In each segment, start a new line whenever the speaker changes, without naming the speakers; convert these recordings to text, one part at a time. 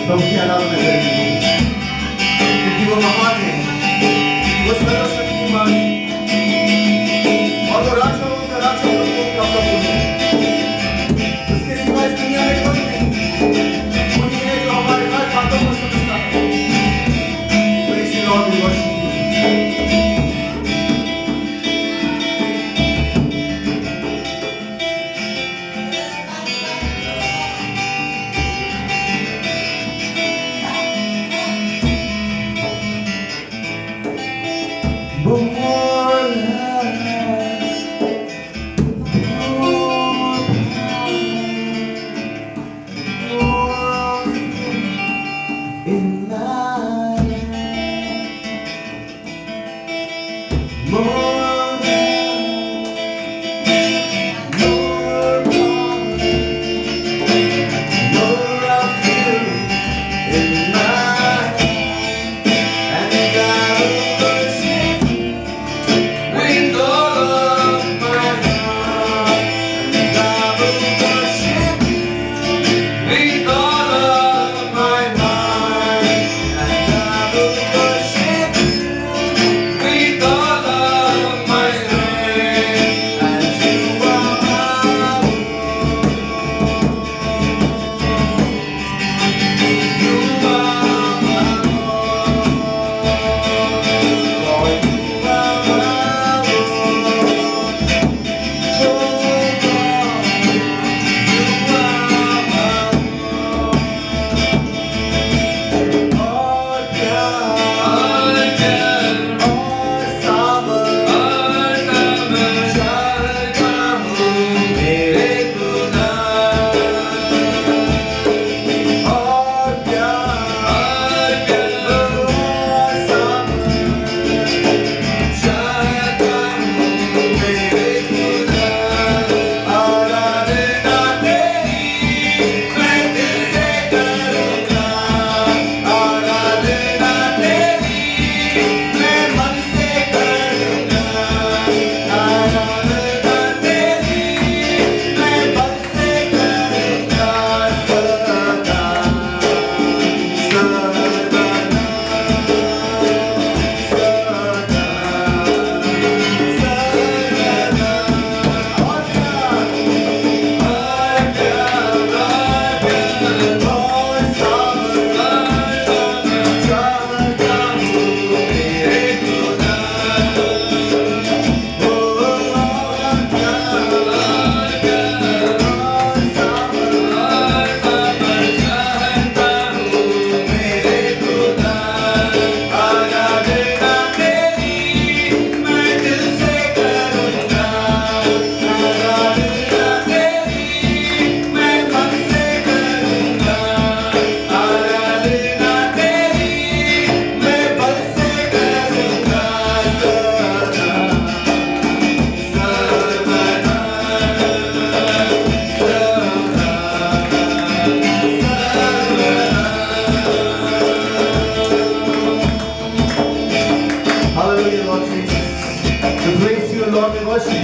प्रभु की आराधना करेंगे क्योंकि वो महान है, वो सर्वशक्तिमान और वो राजाओं का राजा, प्रभुओं का प्रभु है। उसके सिवा इस दुनिया में कोई नहीं। वही है जो हमारे हर बातों को समझता है। तो इसी Lord we worship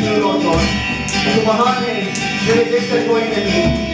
you, Lord God. तू महान है, तेरे जैसे कोई नहीं।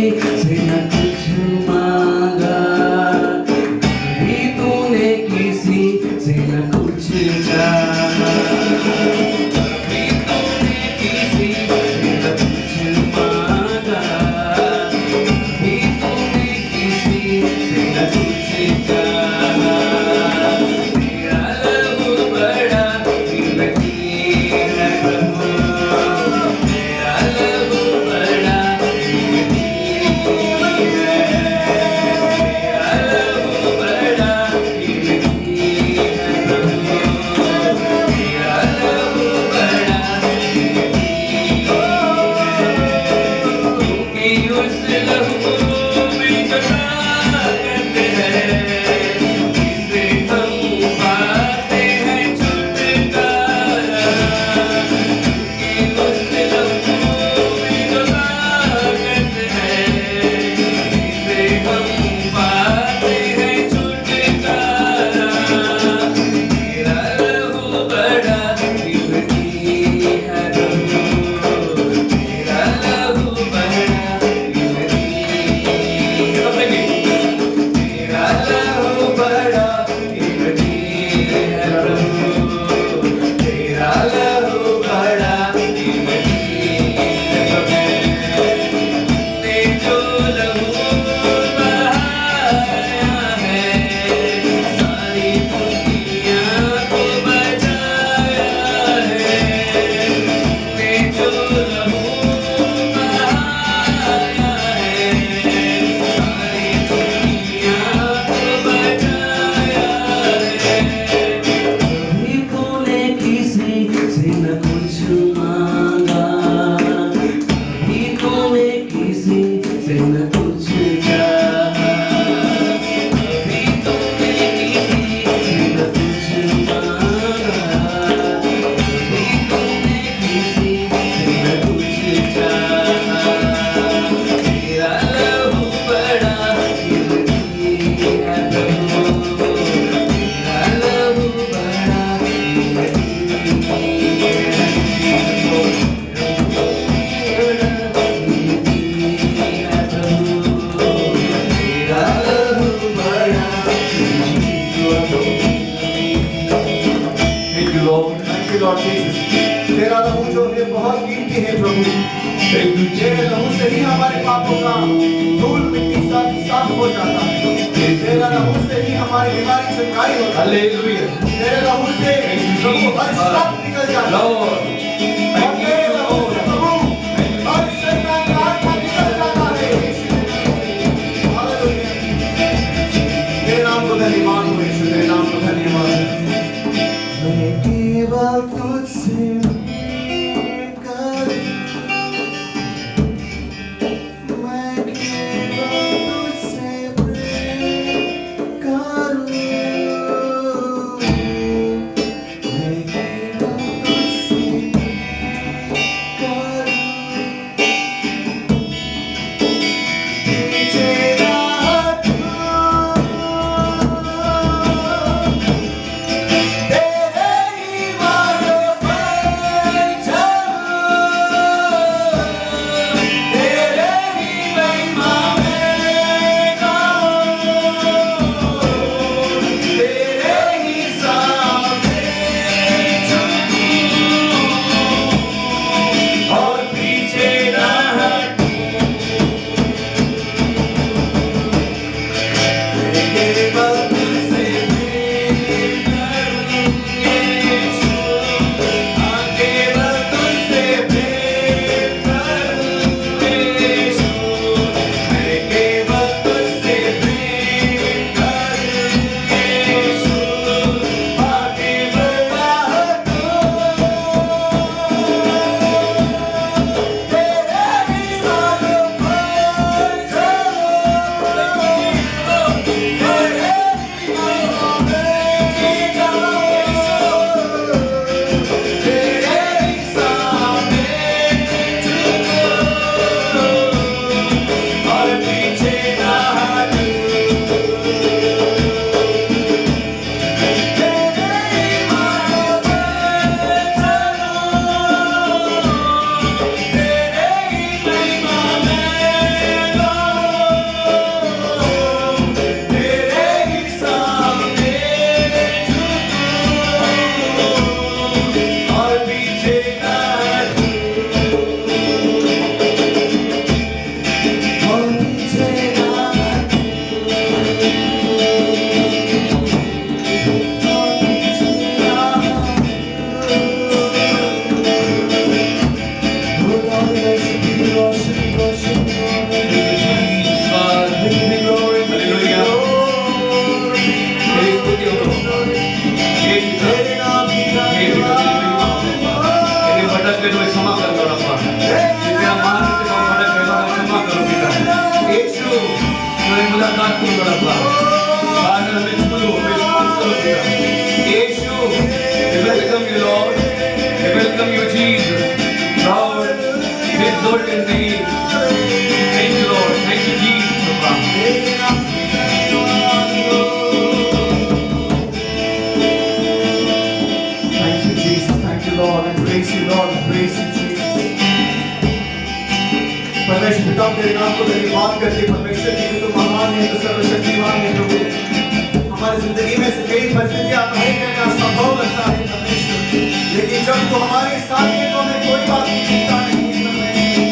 से न कुछ मांगा, कभी तूने किसी से न कुछ चाहा, कभी तूने किसी से न कुछ मांगा, कभी तूने किसी से न कुछ चाहा। तेरा लहू बड़ा कीमती है प्रभु, तेरा लहू बड़ा कीमती है, तेरा लहू बड़ा कीमती है प्रभु, तेरा लहू बड़ा कीमती है, क्योंकि उस लहू में जो ताकत है, जिसे हम पाते हैं छुटकारा, क्योंकि उस लहू में जो ताकत है, जिसे हम पाते हैं छुटकारा। तेरा लहू बड़ा कीमती है प्रभु, तेरा लहू बड़ा कीमती है। तेरा लहू बड़ा कीमती है प्रभु, तेरा लहू बड़ा कीमती है प्रभु। ने जो लहू बहाया है, सारी दुनिया को बचाया है। ने जो लहू बहाया है, सारी दुनिया को बचाया है। कभी तूने किसी से न कुछ मांगा, कभी तूने किसी से न कुछ चाहा, कभी तूने किसी से न कुछ मांगा, कभी तूने किसी से न कुछ चाहा। तेरा लहू बड़ा कीमती है प्रभु, तेरा लहू बड़ा कीमती है, तेरा लहू बड़ा
Thank you, Lord. Thank you, Lord Jesus. तेरा लहू जो है बहुत कीमती है प्रभु। तेरे लहू से ही हमारे पापों का धूल मिट्टी सब साफ हो जाता है। तेरा लहू से ही हमारी बीमारी छुटकाई होती है।
हालेलुया।
तेरे लहू से प्रभु हर श्राप निकल जाता है।
लॉर्ड,
और तेरे लहू से प्रभु हर शैतान का आत्मा निकल जाता है। हालेलुया। तेरे नाम को धन्यवाद हो यीशु, तेरे नाम को धन्यवाद। मैं केवल तुझसे मिलकर, मैं केवल तुझसे प्रेम करूं, मैं केवल तुझसे
हमें मुलाकात करो रब्बा Father हमें छू लो हमें स्पर्श करो पिता यीशु we welcome you Lord we welcome you Jesus Lord we exalt your name thank you Lord thank you Jesus रब्बा
Thank you, Jesus. Thank you, Lord. We praise you, Lord. We praise you, Jesus. परमेश्वर पिता तेरे नाम को धन्यवाद करते परमेश्वर जी तू महान है तू सर्वशक्तिमान है प्रभु हमारी जिंदगी में से कई परिस्थितियां हमें करना संभव लगता है परमेश्वर लेकिन जब तू हमारे साथ है तो हमें कोई बात की चिंता नहीं है परमेश्वर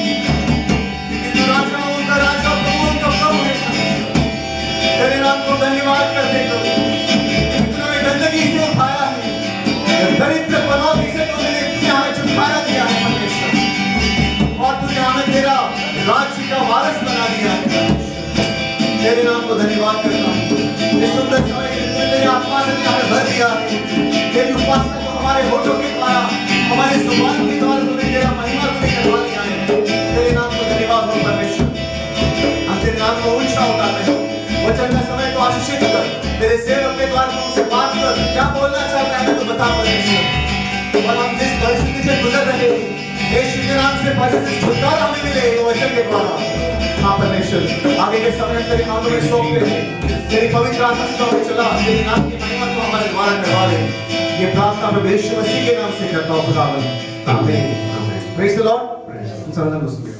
क्योंकि तू राजाओं का राजा प्रभुओं का प्रभु है तेरे नाम को धन्यवाद करते प्रभु तूने गंदगी से उठाया है दरिद्र पनौती से तूने हमें छुटकारा दिया है परमेश्वर और तूने हमें तेरा राज्य का वारिस बना दिया है तेरे नाम को धन्यवाद करता हूँ इस सुंदर समय के लिए तेरी आत्मा से हमें भर दिया है तेरी उपासना को हमारे होठों के द्वारा हमारे जुबान के द्वारा तूने तेरा महिमा तूने करवा दिया है तेरे नाम को धन्यवाद हो परमेश्वर हम तेरे नाम को ऊंचा उठाते हैं वचन का समय को आशीषित कर तेरे सेवक के द्वारा तुमसे बात कर क्या बोलना चाहता है तो बता परमेश्वर और हम जिस परिस्थिति से गुजर रहे हैं यीशु के नाम से परिस्थिति से छुटकारा हमें मिले वो वचन के द्वारा हाँ परमेश्वर आगे के समय तेरे हाथों में सौंपते हैं तेरी पवित्र आत्मा से हमें चला तेरे नाम की महिमा को हमारे द्वारा करवा ले ये प्रार्थना मैं यीशु मसीह के नाम से करता हूँ खुदावन आमीन प्रेज द लॉर्ड सर्वनाम दोस्तों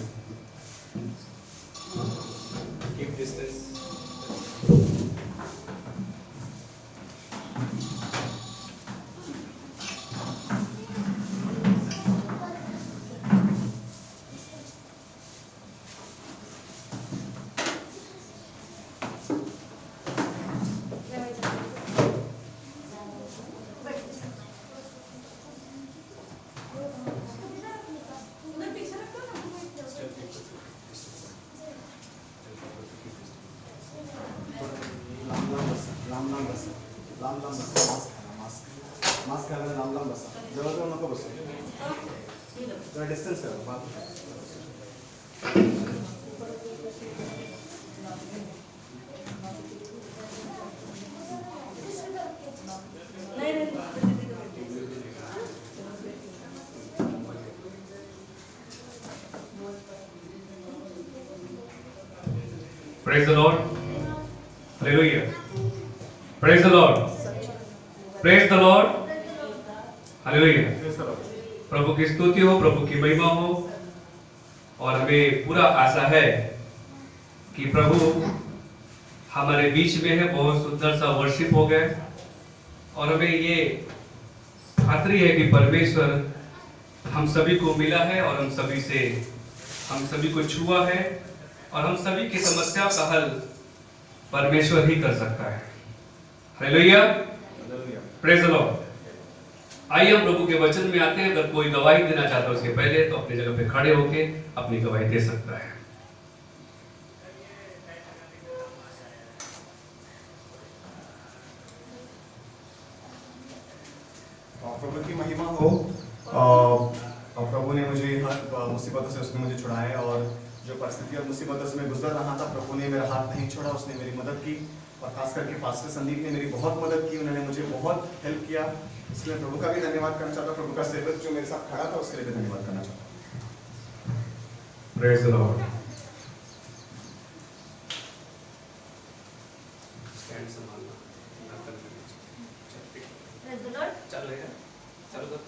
keep distance
डिस्टेंस करो बात
Praise the Lord. Hallelujah. Praise the Lord. Praise the Lord. Hallelujah. प्रभु की स्तुति हो प्रभु की महिमा हो और हमें पूरा आशा है कि प्रभु हमारे बीच में है बहुत सुंदर सा वर्शिप हो गया और हमें ये खातरी है कि परमेश्वर हम सभी को मिला है और हम सभी को छुआ है और हम सभी की समस्याओं का हल परमेश्वर ही कर सकता है हालेलुया प्रेज द लॉर्ड आइए हम प्रभु के वचन में आते हैं अगर कोई गवाही देना चाहता है उसके पहले तो अपनी जगह पे खड़े होके अपनी गवाही दे सकता है
प्रभु की महिमा हो प्रभु ने मुझे हर मुसीबतों से उसने मुझे छुड़ाया है और जो परिस्थिति और मुसीबतों से मैं गुजर रहा था प्रभु ने मेरा हाथ नहीं छोड़ा उसने मेरी मदद की और खास करके पास्टर संदीप ने मेरी बहुत मदद की उन्होंने मुझे बहुत हेल्प किया इसलिए प्रभु का भी धन्यवाद करना चाहता हूँ प्रभु का सेवक जो मेरे साथ खड़ा था उसके लिए भी धन्यवाद करना चाहता हूँ
प्रेज द लॉर्ड स्टैंड संभालना
प्रेज द लॉर्ड
चल रहे हैं चलो तो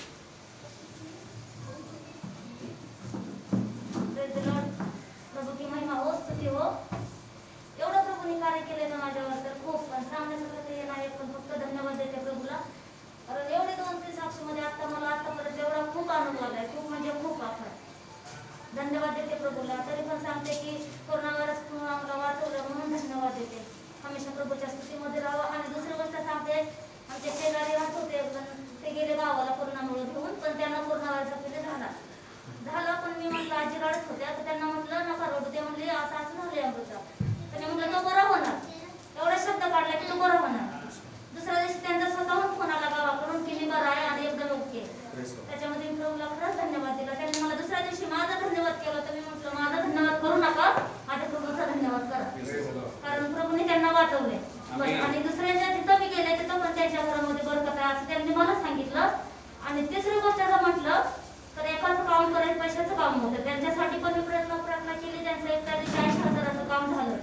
प्रेज द लॉर्ड प्रभु की महिमा हो स्तुती हो एवढं प्रभूने कार्य केले ना माझ्यावर तर खूप पण सांगण्यासारखं ते नाही पण फक्त धन्यवाद देते प्रभूला कारण एवढे 2-3 साक्षीमध्ये आता मला आतापर्यंत एवढा खूप अनुभव आलाय खूप म्हणजे खूप आभार धन्यवाद देते प्रभूला तरी पण सांगते की कोरोना व्हायरस आम्हाला वाचवलं म्हणून धन्यवाद देते हमेशा प्रभूच्या स्तुतीमध्ये राहावं आणि दुसरी गोष्ट सांगते आमचे शेजारी राहत होते पण ते गेले गावाला कोरोनामुळे घेऊन पण त्यांना कोरोना व्हायरस आपल्याला झाला पण मी म्हटलं आजी रडत होत्या तर त्यांना म्हटलं नका रडू ते म्हणले असं झाले अमृता त्यांनी म्हटलं तो बरा होणार एवढा शब्द काढला की तो बरा होणार दुसऱ्या दिवशी त्यांचा स्वतःहून फोन आला गावाकडून की मी बरा आहे आणि एकदम ओके त्याच्यामध्ये मी प्रभूला खरंच धन्यवाद दिला त्यांनी मला दुसऱ्या दिवशी माझा धन्यवाद केला तर मी म्हटलं माझा धन्यवाद करू नका माझ्या प्रभूचा धन्यवाद करा वाचवले. आणि दुसऱ्यांच्या तिथं मी गेले तिथं पण त्यांच्या घरामध्ये बरकत आहे असं त्यांनी मला सांगितलं. आणि तिसरी गोष्ट जर म्हटलं तर एकाचं काम करायचं पैशाचं काम होतं. त्यांच्यासाठी पण मी प्रार्थना केली. त्यांचं एक त्या दिवशी 80,000चं काम झालं.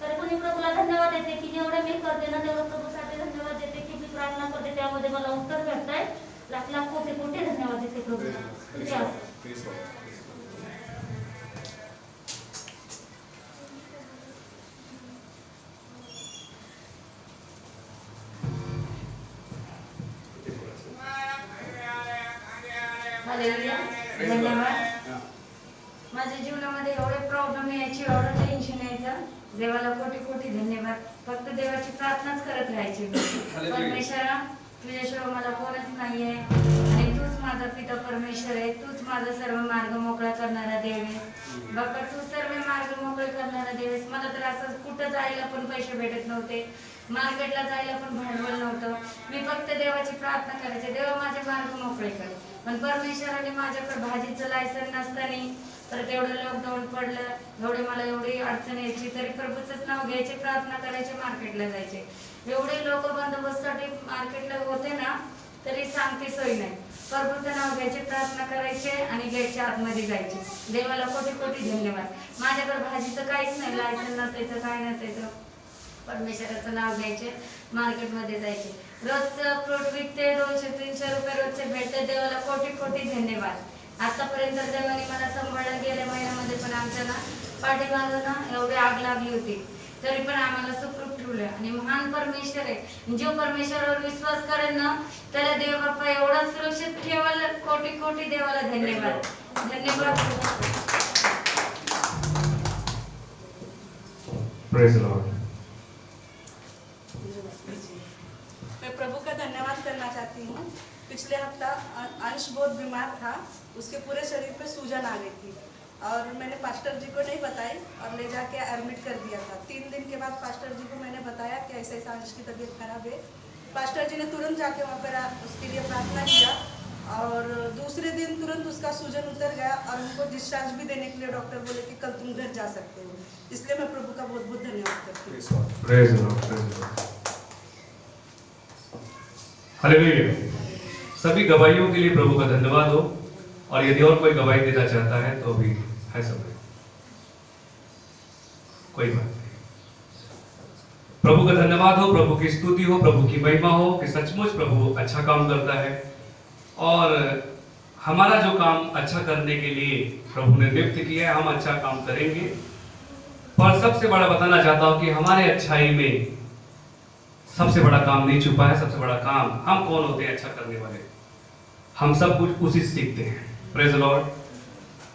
तरी पण मी प्रभूला धन्यवाद देते की जेवढं मी करते ना तेवढं प्रभूसाठी धन्यवाद देते की मी प्रार्थना करते त्यामध्ये मला उत्तर भेटतंय. लाख लाख कोटी कोटी धन्यवाद देते प्रभूला.
धन्यवाद. माझ्या जीवनामध्ये एवढे प्रॉब्लेम यायचे, एवढं टेन्शन यायचं. देवाला कोटी कोटी धन्यवाद. फक्त देवाची प्रार्थनाच करत राहायची. परमेश्वरा तुझ्याशिवाय मला कोणच नाहीये आणि तूच माझा पिता परमेश्वर आहे. तूच माझा सर्व मार्ग मोकळा करणारा देव आहेस. बाबा तू सर्व मार्ग मोकळे करणारा देव आहेस. मला तर असं कुठं जायला पण पैसे भेटत नव्हते, मार्केटला जायला पण भांडवल नव्हतं. मी फक्त देवाची प्रार्थना करायचे, देवा माझे मार्ग मोकळे कर. पण परमेश्वराने माझ्याकडे भाजीचं लायसन नसताना परत एवढं लॉकडाऊन पडलं, मला एवढी अडचण यायची तरी प्रभूचंच नाव घ्यायचे, प्रार्थना करायचे, मार्केटला जायचे. एवढे लोक बंदोबस्तासाठी मार्केटला होते ना तरी सांगते सोय नाही. प्रभूचं नाव घ्यायचे, प्रार्थना करायचे आणि गेटच्या आतमध्ये जायचे. देवाला कोटी कोटी धन्यवाद. माझ्याकडे भाजीचं काहीच नाही, लायसन नसायचं, काय नसायचं. परमेश्वराचं नाव घ्यायचे, मार्केटमध्ये जायचे. रोजचं फ्रूट विकते, 200-300 रुपये रोजचे भेटते. देवाला कोटी कोटी धन्यवाद. आतापर्यंत देवाने मला सांभाळलं. गेल्या महिन्यामध्ये पण आमच्या ना पाठीमागं एवढी आग लागली होती तरी पण आम्हाला सुखरूप ठेवलं. आणि महान परमेश्वर आहे. जो परमेश्वरावर विश्वास करेल ना त्याला देव बाप्पा एवढा सुरक्षित ठेवायला. कोटी कोटी देवाला धन्यवाद. धन्यवाद.
Praise the Lord.
मैं प्रभु का धन्यवाद करना चाहती हूँ। पिछले हफ्ता अंश बहुत बीमार था, उसके पूरे शरीर पे सूजन आ गई थी और मैंने पास्टर जी को नहीं बताई और ले जाके एडमिट कर दिया था। 3 दिन के बाद पास्टर जी को मैंने बताया कि ऐसे ऐसा अंश की तबीयत खराब है। पास्टर जी ने तुरंत जाके वहाँ पर उसके लिए प्रार्थना किया और दूसरे दिन तुरंत उसका सूजन उतर गया और उनको डिस्चार्ज भी देने के लिए डॉक्टर बोले कि कल तुम घर जा सकते हो। इसलिए मैं प्रभु का बहुत बहुत धन्यवाद करती हूँ।
Praise the Lord, praise the Lord. Hallelujah. सभी गवाहियों के लिए प्रभु का धन्यवाद हो। और यदि और कोई गवाही देना चाहता है तो भी है समय, कोई बात नहीं। प्रभु का धन्यवाद हो, प्रभु की स्तुति हो, प्रभु की महिमा हो कि सचमुच प्रभु अच्छा काम करता है और हमारा जो काम अच्छा करने के लिए प्रभु ने नियुक्त किया है, हम अच्छा काम करेंगे। पर सबसे बड़ा बताना चाहता हूं कि हमारे अच्छाई में सबसे बड़ा काम नहीं छुपा है। सबसे बड़ा काम हम कौन होते हैं अच्छा करने वाले? हम सब कुछ उसी से सीखते हैं। Praise the Lord.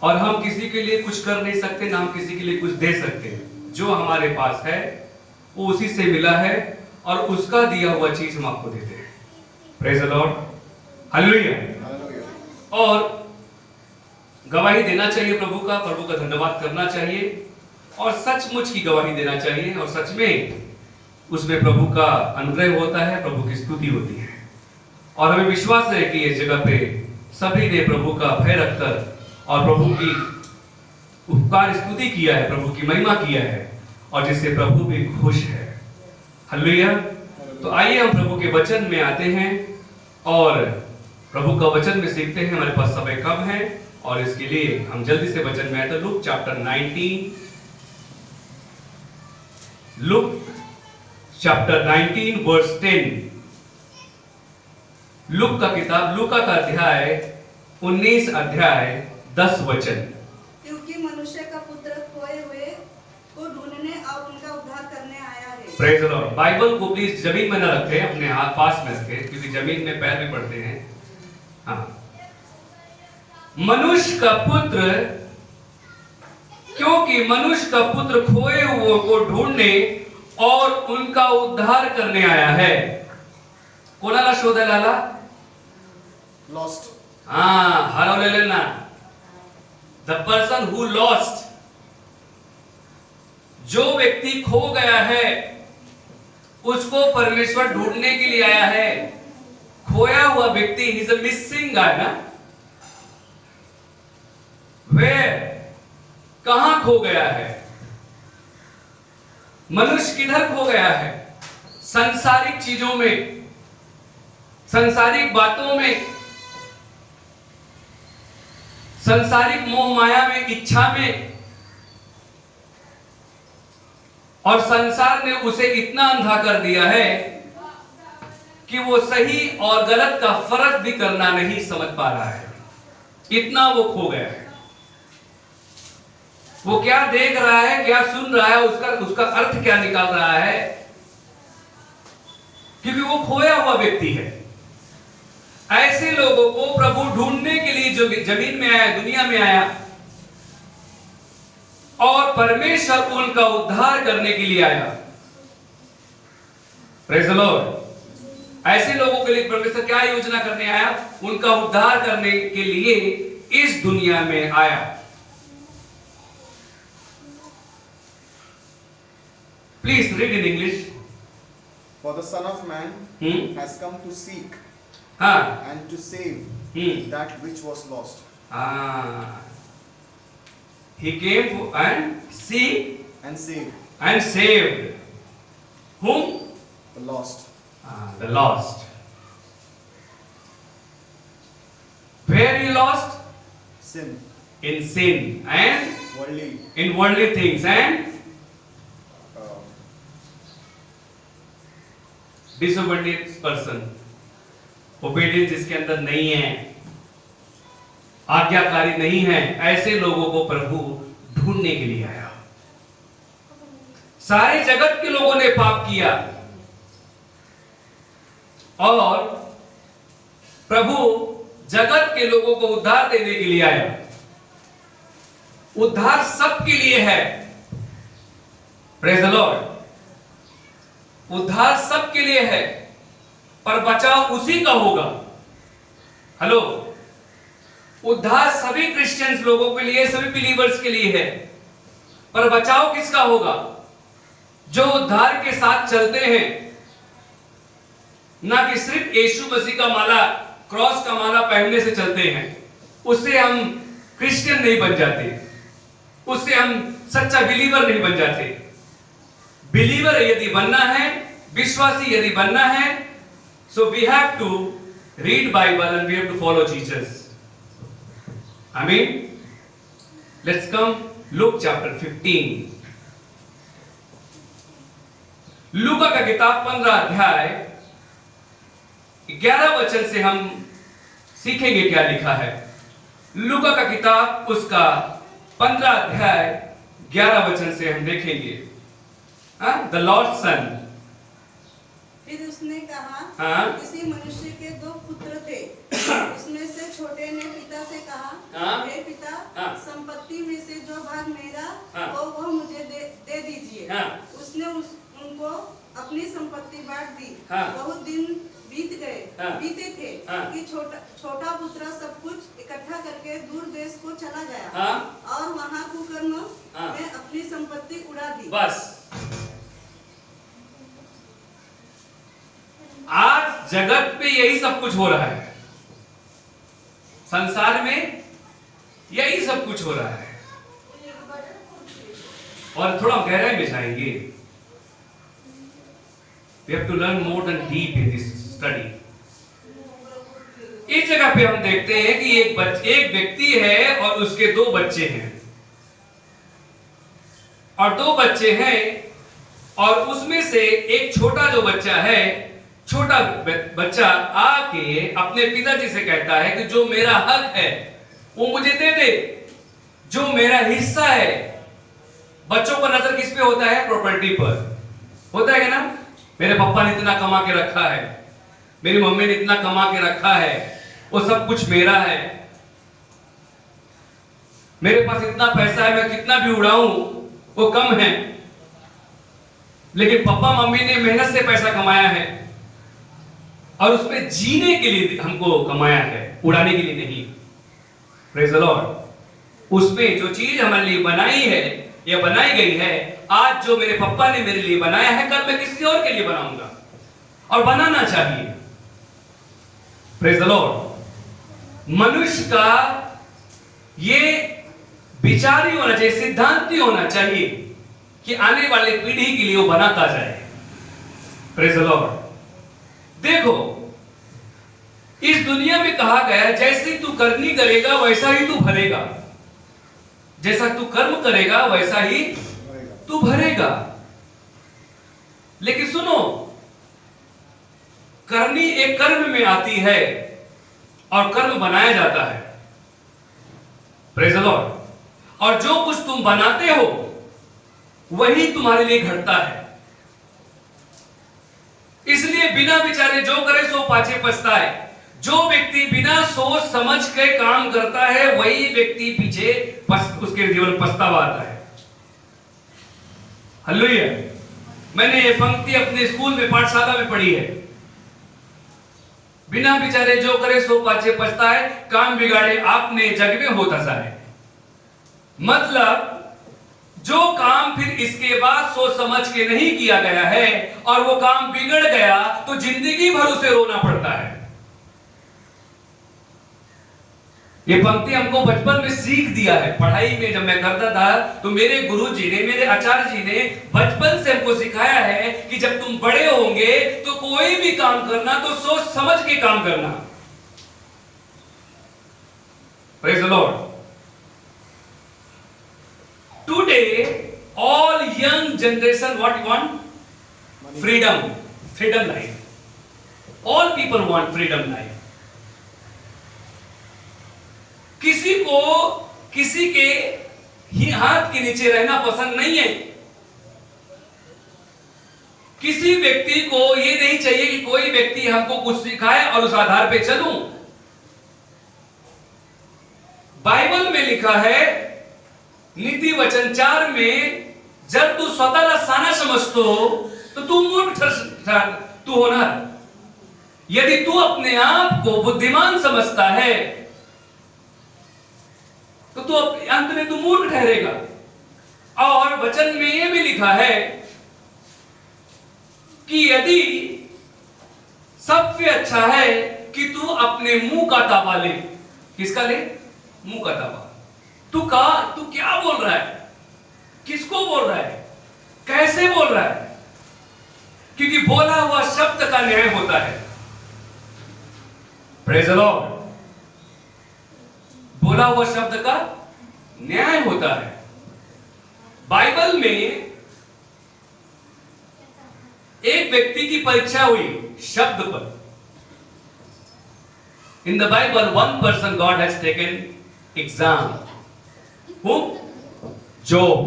और हम किसी के लिए कुछ कर नहीं सकते, ना हम किसी के लिए कुछ दे सकते। जो हमारे पास है वो उसी से मिला है और उसका दिया हुआ चीज हम आपको देते हैं। Praise the Lord, hallelujah. और गवाही देना चाहिए प्रभु का धन्यवाद करना चाहिए और सचमुच की गवाही देना चाहिए और सच में उसमें प्रभु का अनुग्रह होता है, प्रभु की स्तुति होती है। और हमें विश्वास है कि इस जगह पे सभी ने प्रभु का भय रखकर और प्रभु की उपकार स्तुति किया है, प्रभु की महिमा किया है और जिससे प्रभु भी खुश है। हालेलुया। तो आइए हम प्रभु के वचन में आते हैं और प्रभु का वचन में सीखते हैं। हमारे पास समय कम है और इसके लिए हम जल्दी से वचन में आते हैं। Luke chapter 19, Luke chapter 19 verse 10। Luke का किताब, लूका का अध्याय 19 अध्याय 10 वचन।
क्योंकि मनुष्य का पुत्र खोए हुए को ढूंढने और उनका उद्धार करने आया है।
Praise the Lord. बाइबल को प्लीज जमीन में न रखें, अपने हाथ पास में रखें क्योंकि जमीन में पैर भी पड़ते हैं। हाँ। मनुष्य का पुत्र, क्योंकि मनुष्य का पुत्र खोए हुए को ढूंढने और उनका उद्धार करने आया है। कोणाला शोधायला आला?
लॉस्ट।
हाँ, हरवलेले ना। द पर्सन हु लॉस्ट, जो व्यक्ति खो गया है उसको परमेश्वर ढूंढने के लिए आया है। खोया हुआ व्यक्ति इज अ मिसिंग गाय ना। वे कहां खो गया है? मनुष्य किधर खो गया है? सांसारिक चीजों में, सांसारिक बातों में, सांसारिक मोह माया में, इच्छा में। और संसार ने उसे इतना अंधा कर दिया है कि वो सही और गलत का फर्क भी करना नहीं समझ पा रहा है। इतना वो खो गया है। वो क्या देख रहा है, क्या सुन रहा है, उसका अर्थ क्या निकाल रहा है, क्योंकि वो खोया हुआ व्यक्ति है। ऐसे लोगों को प्रभु ढूंढने के लिए जो जमीन में आया, दुनिया में आया, और परमेश्वर उनका उद्धार करने के लिए आया। Praise the Lord. ऐसे लोगों के लिए परमेश्वर क्या योजना करने आया? उनका उद्धार करने के लिए इस दुनिया में आया। Please read in English.
For the Son of Man has come to seek and to save that which was lost.
He came and seek
And saved
and saved whom?
the lost.
The lost. Where he lost?
Sin,
In sin and
worldly,
in worldly things and disobedient person. Obedience जिसके अंदर नहीं है, आज्ञाकारी नहीं है, ऐसे लोगों को प्रभु ढूंढने के लिए आया। सारे जगत के लोगों ने पाप किया और प्रभु जगत के लोगों को उद्धार देने के लिए आया। उद्धार सबके लिए है। Praise the Lord. उद्धार सबके लिए है, पर बचाव उसी का होगा। हेलो, उद्धार सभी क्रिश्चियंस लोगों के लिए, सभी बिलीवर्स के लिए है, पर बचाव किसका होगा? जो उद्धार के साथ चलते हैं, ना कि सिर्फ यीशु मसीह का माला, क्रॉस का माला पहनने से चलते हैं। उससे हम क्रिश्चियन नहीं बन जाते, उससे हम सच्चा बिलीवर नहीं बन जाते। बिलीवर यदि बनना है, विश्वासी यदि बनना है, so we have to read Bible and we have to follow Jesus. Amen. Let's come Luke chapter 15. लूका का किताब 15 अध्याय 11 वचन से हम सीखेंगे क्या लिखा है। लूका का किताब उसका 15 अध्याय 11 वचन से हम देखेंगे। The Lord's Son.
फिर उसने कहा, किसी मनुष्य के 2 पुत्र थे। उसमें से छोटे ने पिता से कहा, हे पिता, संपत्ति में से जो भाग मेरा हो वह मुझे दे दीजिए। उसने उनको अपनी संपत्ति बांट दी। बहुत दिन बीते थे कि छोटा पुत्र सब कुछ इकट्ठा करके दूर देश को चला गया और वहाँ कुकर्म में अपनी संपत्ति उड़ा दी।
बस आज जगत पे यही सब कुछ हो रहा है, संसार में यही सब कुछ हो रहा है। और थोड़ा गहराई में जाएंगे। We have to learn more than deep in this study. इस जगह पे हम देखते हैं कि एक व्यक्ति है और उसके 2 बच्चे हैं, और 2 बच्चे हैं, और उसमें से एक छोटा जो बच्चा है, छोटा बच्चा आके अपने पिताजी से कहता है कि जो मेरा हक है वो मुझे दे दे, जो मेरा हिस्सा है। बच्चों का नजर किस पे होता है? प्रॉपर्टी पर होता है ना। मेरे पापा ने इतना कमा के रखा है, मेरी मम्मी ने इतना कमा के रखा है, वो सब कुछ मेरा है। मेरे पास इतना पैसा है, मैं कितना भी उड़ाऊं वो कम है। लेकिन पापा मम्मी ने मेहनत से पैसा कमाया है और उसमें जीने के लिए हमको कमाया है, उड़ाने के लिए नहीं। Praise the Lord. उसमें जो चीज हमारे लिए बनाई है या बनाई गई है, आज जो मेरे पापा ने मेरे लिए बनाया है, कल मैं किसी और के लिए बनाऊंगा, और बनाना चाहिए। Praise the Lord. मनुष्य का ये विचार ही होना चाहिए, सिद्धांत ही होना चाहिए कि आने वाले पीढ़ी के लिए वो बनाता जाए। Praise the Lord. देखो, इस दुनिया में कहा गया जैसी तू करनी करेगा वैसा ही तू भरेगा, जैसा तू कर्म करेगा वैसा ही तू भरेगा। लेकिन सुनो, करनी एक कर्म में आती है और कर्म बनाया जाता है। Praise the Lord. और जो कुछ तुम बनाते हो वही तुम्हारे लिए घटता है। इसलिए बिना विचारे जो करे सो पाछे पछताए। जो व्यक्ति बिना सोच समझ के काम करता है वही व्यक्ति पीछे उसके जीवन में पछतावा आता है। हालेलुया। मैंने ये पंक्ति अपने स्कूल में पाठशाला में पढ़ी है। बिना विचारे जो करे सो पाछे पछताए, काम बिगाड़े आपने जग में होता सारे। मतलब जो काम फिर इसके बाद सोच समझ के नहीं किया गया है और वो काम बिगड़ गया तो जिंदगी भर उसे रोना पड़ता है। ये पंक्ति हमको बचपन में सीख दिया है। पढ़ाई में जब मैं करता था तो मेरे गुरुजी ने, मेरे आचार्य जी ने बचपन से हमको सिखाया है कि जब तुम बड़े होंगे तो कोई भी काम करना तो सोच समझ के काम करना। Praise the Lord. Today, all young generation, what you want? Freedom, freedom life. All people want freedom life. किसी को किसी के ही हाथ के नीचे रहना पसंद नहीं है। किसी व्यक्ति को ये नहीं चाहिए कि कोई व्यक्ति हमको कुछ सिखाए और उस आधार पे चलूं। बाइबल में लिखा है नीति वचन 4 में, जब तू स्वतःला साना समझतो तो तू मूर्ख तू होना। यदि तू अपने आप को बुद्धिमान समझता है तो तू अंत में तू मूर्ख ठहरेगा। और वचन में यह भी लिखा है कि यदि सबसे अच्छा है कि तू अपने मुंह का ताबा ले। किसका ले? मुंह का ताबा। तू क्या बोल रहा है? किसको बोल रहा है? कैसे बोल रहा है? क्योंकि बोला हुआ शब्द का न्याय होता है। Praise the Lord. बोला हुआ शब्द का न्याय होता है। बाइबल में एक व्यक्ति की परीक्षा हुई शब्द पर। In the Bible one person God has taken exam. Who? जोब।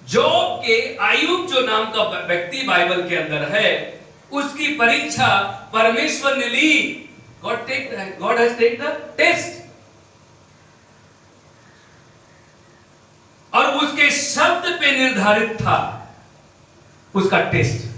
जोब के आयुब जो नाम का व्यक्ति बाइबल के अंदर है, उसकी परीक्षा परमेश्वर ने ली। God has taken the test. और उसके शब्द पे निर्धारित था उसका टेस्ट।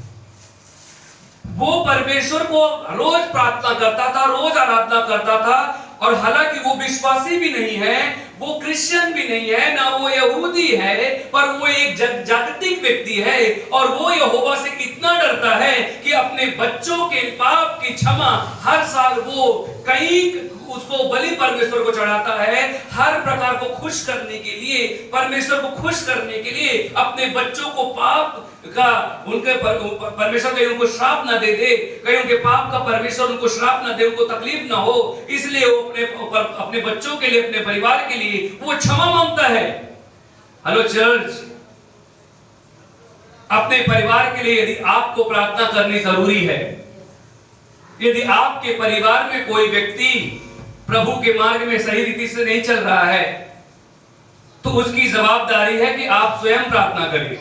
वो परमेश्वर को रोज प्रार्थना करता था, रोज आराधना करता था। और हालांकि वो विश्वासी भी नहीं है, वो क्रिश्चियन भी नहीं है, ना वो यहूदी है, पर वो एक जागतिक व्यक्ति है। और वो यहोवा से इतना डरता है कि अपने बच्चों के पाप की क्षमा हर साल वो कहीं उसको बलि परमेश्वर को चढ़ाता है। हर प्रकार को खुश करने के लिए, परमेश्वर को खुश करने के लिए अपने बच्चों को पाप का उनके परमेश्वर कहीं उनको श्राप ना दे दे, कहीं उनके पाप का परमेश्वर उनको श्राप ना दे, उनको तकलीफ ना हो, इसलिए वो अपने बच्चों के लिए, अपने परिवार के लिए वो क्षमा मांगता है। हेलो चर्च, अपने परिवार के लिए यदि आपको प्रार्थना करनी जरूरी है, यदि आपके परिवार में कोई व्यक्ति प्रभु के मार्ग में सही रीति से नहीं चल रहा है, तो उसकी जवाबदारी है कि आप स्वयं प्रार्थना करिए।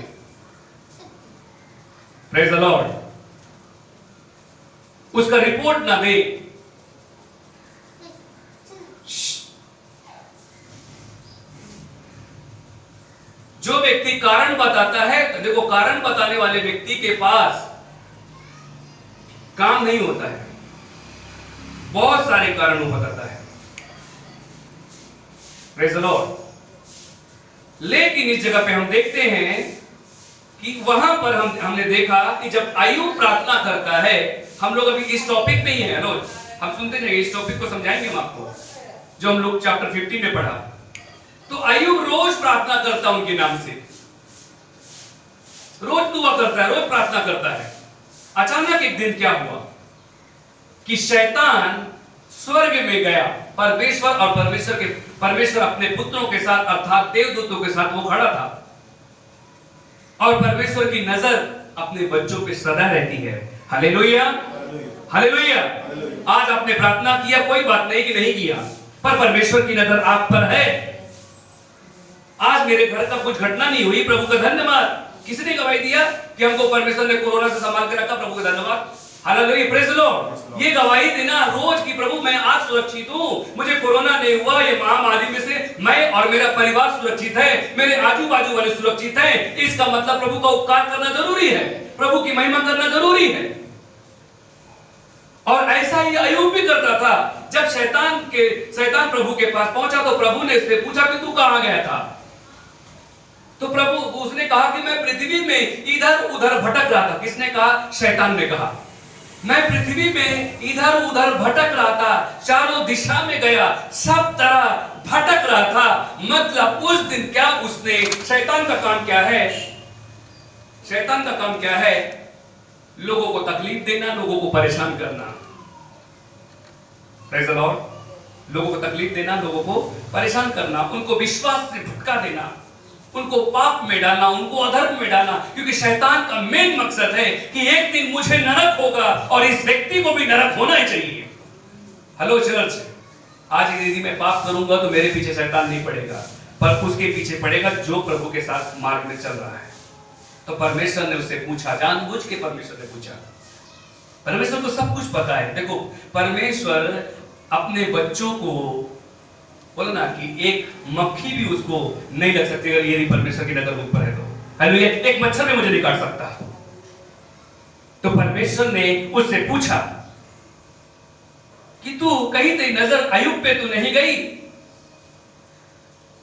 Praise the Lord. उसका रिपोर्ट ना दे। जो व्यक्ति कारण बताता है, देखो कारण बताने वाले व्यक्ति के पास काम नहीं होता है, बहुत सारे कारण वो बताता है। Praise the Lord. लेकिन इस जगह पे हम देखते हैं कि वहां पर हमने देखा कि जब आयुब प्रार्थना करता है, हम लोग अभी इस टॉपिक पे ही हैं रोज, हम सुनते जाएंगे, इस टॉपिक को समझाएंगे हम आपको, जो हम लोग चैप्टर 15 में पढ़ा। तो अय्यूब रोज प्रार्थना करता उनके नाम से, रोज दुआ करता है, रोज प्रार्थना करता है। अचानक एक दिन क्या हुआ कि शैतान स्वर्ग में गया, परमेश्वर अपने पुत्रों के साथ अर्थात देवदूतों के साथ वो खड़ा था, और परमेश्वर की नजर अपने बच्चों पे सदा रहती है। Hallelujah, hallelujah. आज आपने प्रार्थना किया, कोई बात नहीं कि नहीं किया, पर परमेश्वर की नजर आप पर है। आज मेरे घर का कुछ घटना नहीं हुई, प्रभु का धन्यवाद। किसने गवाही दिया कि हमको परमेश्वर ने कोरोना से संभाल के रखा? प्रभु का धन्यवाद, हालेलुया, प्रेज द लॉर्ड। ये गवाही देना रोज की, प्रभु मैं आज सुरक्षित हूं, मुझे कोरोना नहीं हुआ, ये महामारी में से मैं और मेरा परिवार सुरक्षित है, मेरे आजू बाजू वाले सुरक्षित हैं। इसका मतलब प्रभु का उपकार करना जरूरी है, प्रभु की महिमा करना जरूरी है। और ऐसा ही अय्यूब भी करता था। जब शैतान प्रभु के पास पहुंचा तो प्रभु ने इससे पूछा कि तू कहां गया था? तो प्रभु उसने कहा कि मैं पृथ्वी में इधर उधर भटक रहा था। किसने कहा? शैतान ने कहा मैं पृथ्वी में इधर उधर भटक रहा था, चारों दिशा में गया, सब तरह भटक रहा था। मतलब उस दिन क्या उसने, शैतान का काम क्या है? शैतान का काम क्या है? लोगों को तकलीफ देना, लोगों को परेशान करना। Praise the Lord. लोगों को तकलीफ देना, लोगों को परेशान करना, उनको विश्वास से भटका देना, उनको पाप में डालना, उनको अधर्म में डालना। क्योंकि शैतान का मेन मकसद है कि एक दिन मुझे नरक होगा और इस व्यक्ति को भी नरक होना ही चाहिए। हेलो चर्च, आज यदि मैं पाप करूंगा तो मेरे पीछे शैतान नहीं पड़ेगा, पर उसके पीछे पड़ेगा जो प्रभु के साथ मार्ग में चल रहा है। तो परमेश्वर ने उससे पूछा, जानबूझ के परमेश्वर ने पूछा। परमेश्वर को सब कुछ पता है। देखो, परमेश्वर अपने बच्चों को, बोलो ना कि एक मक्खी भी उसको नहीं लग सकती अगर यदि परमेश्वर की नजर मुझ पर है तो। हालेलुया। एक मच्छर भी मुझे नहीं काट सकता। तो परमेश्वर ने उससे पूछा कि तू कहीं तेरी नजर अय्यूब पे तो नहीं गई?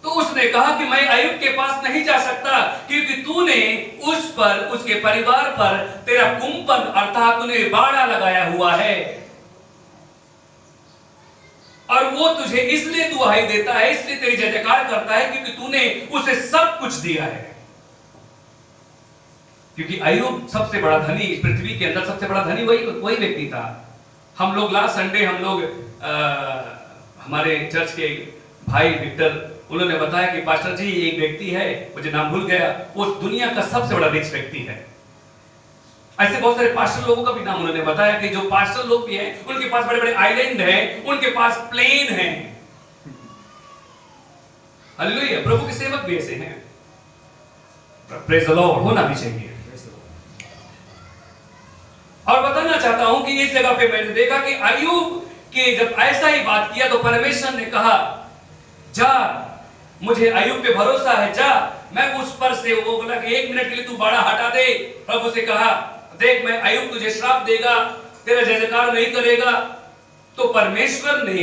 तो उसने कहा कि मैं अय्यूब के पास नहीं जा सकता, क्योंकि तूने उस पर, उसके परिवार पर तेरा कुंपन अर्थात तूने बाड़ा लगाया हुआ है, और वो तुझे इसलिए दुहाई देता है, इसलिए तेरी जय जयकार करता है क्योंकि तूने उसे सब कुछ दिया है। क्योंकि अय्यूब सबसे बड़ा धनी, इस पृथ्वी के अंदर सबसे बड़ा धनी वही व्यक्ति था। हम लोग लास्ट संडे हमारे चर्च के भाई विक्टर, उन्होंने बताया कि पास्टर जी एक व्यक्ति है, मुझे नाम भूल गया, वो दुनिया का सबसे बड़ा रिच व्यक्ति है। ऐसे बहुत सारे पास्टर लोगों का भी नाम उन्होंने बताया कि जो पास्टर लोग भी हैं, उनके पास बड़े बड़े आइलैंड हैं, उनके पास प्लेन हैं। हालेलुया। प्रभु के सेवक भी ऐसे हैं। Praise the Lord. होना भी चाहिए। और बताना चाहता हूं कि इस जगह पे मैंने देखा कि अय्यूब के जब ऐसा ही बात किया तो परमेश्वर ने कहा, जा, मुझे अय्यूब पे भरोसा है, जा। मैं उस पर से, वो बोला कि 1 मिनट के लिए तू बाड़ा हटा दे। प्रभु से कहा, देख मैं अय्यूब तुझे श्राप देगा, तेरा जय जयकार नहीं करेगा। तो परमेश्वर ने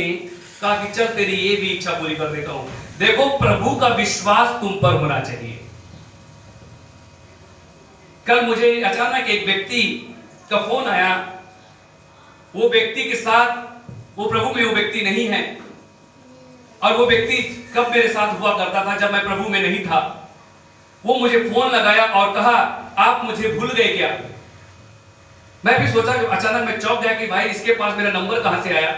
कहा कि चल तेरी ये भी इच्छा पूरी कर देता हूं। देखो, प्रभु का विश्वास तुम पर होना चाहिए। कल मुझे अचानक एक व्यक्ति का फोन आया। वो व्यक्ति के साथ, वो प्रभु में वो व्यक्ति नहीं है, और वो व्यक्ति कब मेरे साथ हुआ करता था जब मैं प्रभु में नहीं था। वो मुझे फोन लगाया और कहा, आप मुझे भूल गए क्या? मैं भी सोचा कि अचानक मैं चौंक गया कि भाई इसके पास मेरा नंबर कहां से आया।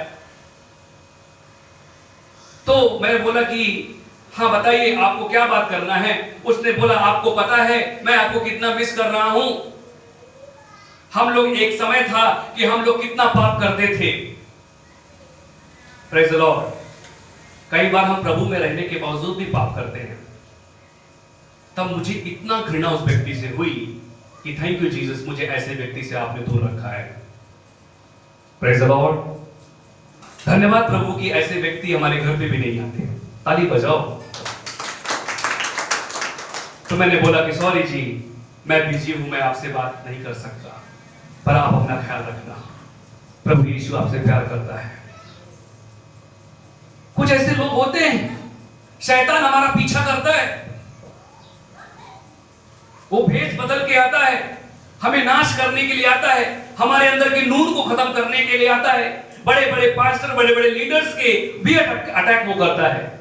तो मैंने बोला कि हाँ बताइए, आपको क्या बात करना है? उसने बोला, आपको पता है मैं आपको कितना मिस कर रहा हूं। हम लोग, एक समय था कि हम लोग कितना पाप करते थे। Praise the Lord. कई बार हम प्रभु में रहने के बावजूद भी पाप करते हैं। तब मुझे इतना घृणा उस व्यक्ति से हुई कि थैंक यू जीसस, मुझे ऐसे व्यक्ति से आपने दूर रखा है। Praise the Lord. धन्यवाद प्रभु कि ऐसे व्यक्ति हमारे घर पे भी नहीं आते। ताली बजाओ। तो मैंने बोला कि सॉरी जी, मैं बिजी हूं, मैं आपसे बात नहीं कर सकता, पर आप अपना ख्याल रखना, प्रभु यीशु आपसे प्यार करता है। कुछ ऐसे लोग होते हैं, शैतान हमारा पीछा करता है, वो भेष बदल के आता है, हमें नाश करने के लिए आता है, हमारे अंदर के नूर को खत्म करने के लिए आता है। बड़े बड़े पास्टर, बड़े बड़े लीडर्स के भी अटैक वो करता है।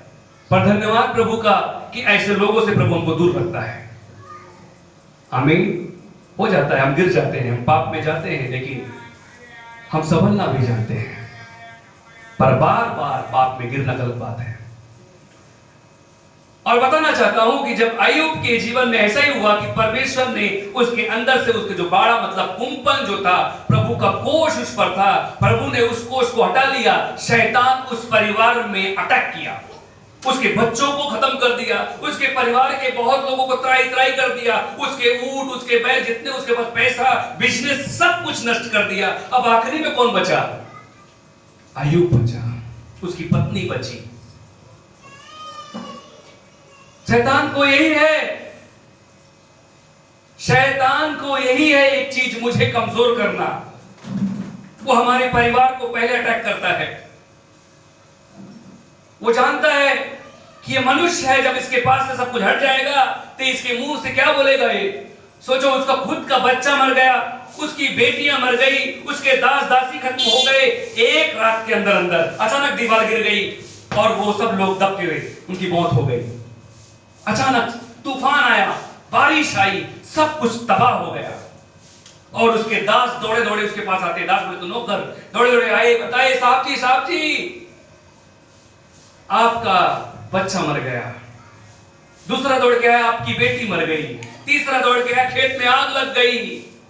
पर धन्यवाद प्रभु का कि ऐसे लोगों से प्रभु हमको दूर रखता है। आमीन। हो जाता है, हम गिर जाते हैं, हम पाप में जाते हैं, लेकिन हम संभलना भी जानते हैं। पर बार बार पाप में गिरना गलत बात है। और बताना चाहता हूं कि जब अय्यूब के जीवन में ऐसा ही हुआ कि परमेश्वर ने उसके अंदर से उसके जो बाड़ा मतलब कुंपन जो था, प्रभु का कोष उस पर था, प्रभु ने उस कोष को हटा लिया। शैतान उस परिवार में अटैक किया, उसके बच्चों को खत्म कर दिया, उसके परिवार के बहुत लोगों को त्राई त्राई कर दिया, उसके ऊंट, उसके बैल, जितने उसके पास पैसा, बिजनेस, सब कुछ नष्ट कर दिया। अब आखिरी में कौन बचा? अय्यूब बचा, उसकी पत्नी बची। शैतान को यही है, शैतान को यही है एक चीज, मुझे कमजोर करना। वो हमारे परिवार को पहले अटैक करता है। वो जानता है कि ये मनुष्य है, जब इसके पास से सब कुछ हट जाएगा तो इसके मुंह से क्या बोलेगा ये। सोचो, उसका खुद का बच्चा मर गया, उसकी बेटियां मर गई, उसके दास दासी खत्म हो गए, एक रात के अंदर अंदर अचानक दीवार गिर गई और वो सब लोग दब गए, उनकी मौत हो गई। अचानक तूफान आया, बारिश आई, सब कुछ तबाह हो गया। और उसके दास दौड़े दौड़े उसके पास आते, दास बोले तो नौकर दौड़े दौड़े आए, बताए साहब जी आपका बच्चा मर गया। दूसरा दौड़ के आया, आपकी बेटी मर गई। तीसरा दौड़ के आया, खेत में आग लग गई,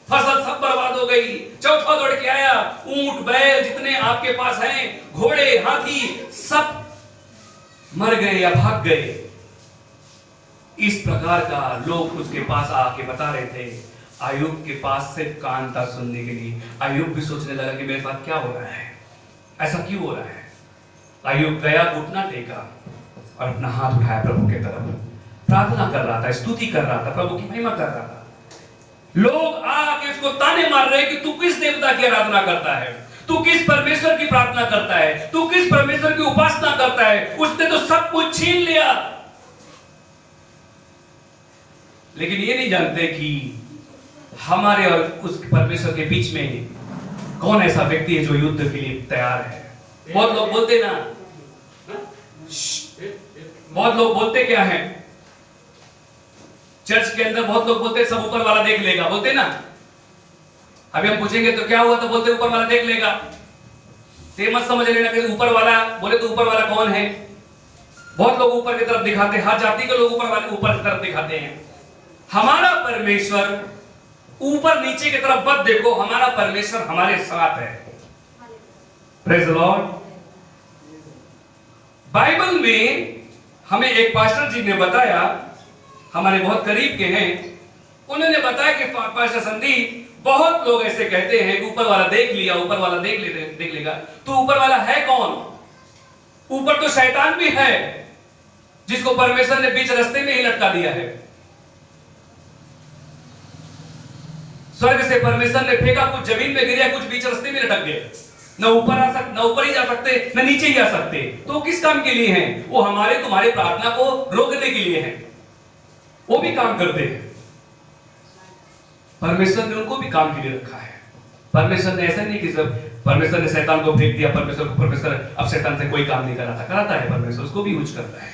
फसल सब बर्बाद हो गई। चौथा दौड़ के आया, ऊंट बैल जितने आपके पास हैं, घोड़े हाथी, सब मर गए या भाग गए। इस प्रकार का लोग उसके पास आके बता रहे थे। अय्यूब के पास सिर्फ कान था सुनने के लिए। अय्यूब भी सोचने लगा कि मेरे साथ क्या हो रहा है, ऐसा क्यों हो रहा है। अय्यूब गया, घुटना टेका और अपना हाथ उठाया प्रभु के तरफ, प्रार्थना कर रहा था, स्तुति कर रहा था, प्रभु की महिमा कर रहा था। लोग आके उसको ताने मार रहे कि तू किस देवता की आराधना करता है, तू किस परमेश्वर की प्रार्थना करता है, तू किस परमेश्वर की उपासना करता है, उसने तो सब कुछ छीन लिया। लेकिन ये नहीं जानते कि हमारे और उस परमेश्वर के बीच में कौन ऐसा व्यक्ति है जो युद्ध के लिए तैयार है। बहुत लोग बोलते ना, बहुत लोग बोलते क्या है, चर्च के अंदर बहुत लोग बोलते सब ऊपर वाला देख लेगा, बोलते ना। अभी हम पूछेंगे तो क्या हुआ, तो बोलते ऊपर वाला देख लेगा। तो मत समझ लेना कि ऊपर वाला बोले तो ऊपर वाला कौन है। बहुत लोग ऊपर की तरफ दिखाते, हर जाति के लोग ऊपर वाले ऊपर की तरफ दिखाते हैं। हमारा परमेश्वर ऊपर नीचे की तरफ मत देखो, हमारा परमेश्वर हमारे साथ है। Praise the Lord. बाइबल में हमें एक पास्टर जी ने बताया, हमारे बहुत करीब के हैं, उन्होंने बताया कि पास्टर संदीप, बहुत लोग ऐसे कहते हैं कि ऊपर वाला देख लिया, ऊपर वाला देख लेगा। तो ऊपर वाला है कौन? ऊपर तो शैतान भी है, जिसको परमेश्वर ने बीच रास्ते में ही लटका दिया है। स्वर्ग से परमेश्वर ने फेंका, कुछ जमीन में गिरा, कुछ बीच रास्ते में लटक गए। न ऊपर आ सकते, न ऊपर ही जा सकते, न नीचे ही आ सकते। तो किस काम के लिए हैं? वो हमारे तुम्हारे प्रार्थना को रोकने के लिए हैं। वो भी काम करते हैं, परमेश्वर ने उनको भी काम के लिए रखा है। परमेश्वर ने ऐसा नहीं कि सब परमेश्वर ने शैतान को फेंक दिया, परमेश्वर अब शैतान से कोई काम नहीं कराता, कराता है परमेश्वर, उसको भी यूज करता है।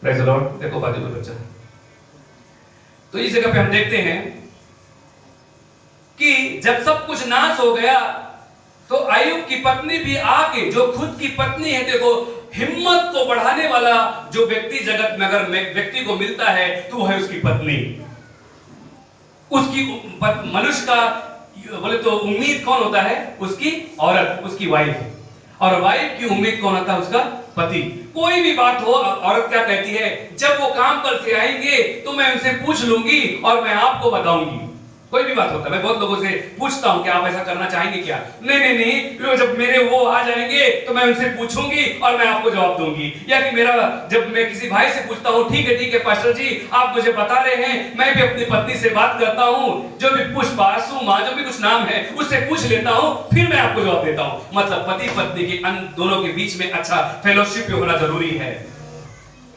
Praise the Lord. देखो बाजू में बच्चा। तो इस जगह पे हम देखते हैं कि जब सब कुछ नाश हो गया तो अय्यूब की पत्नी भी आके, जो खुद की पत्नी है, देखो हिम्मत को बढ़ाने वाला जो व्यक्ति जगत में अगर व्यक्ति को मिलता है तो है उसकी पत्नी। उसकी मनुष्य का बोले तो उम्मीद कौन होता है? उसकी औरत, उसकी वाइफ। और वाइफ की उम्मीद कौन होता है? उसका पति। कोई भी बात हो, औरत क्या कहती है, जब वो काम पर से आएंगे तो मैं उनसे पूछ लूंगी और मैं आपको बताऊंगी। कोई भी बात होता है, मैं बहुत लोगों से पूछता हूं कि आप ऐसा करना चाहेंगे क्या? नहीं, जब मेरे वो आ जाएंगे तो मैं उनसे पूछूंगी और मैं आपको जवाब दूंगी। या कि जब मैं किसी भाई से पूछता हूं, ठीक है पास्टर जी आप मुझे बता रहे हैं, मैं भी अपनी पत्नी से बात करता हूं, जो भी पुष्पा, आसू मां, जो भी कुछ नाम है उससे पूछ लेता हूं, फिर मैं आपको जवाब देता हूं। मतलब पति पत्नी के दोनों के बीच में अच्छा फेलोशिप होना जरूरी है।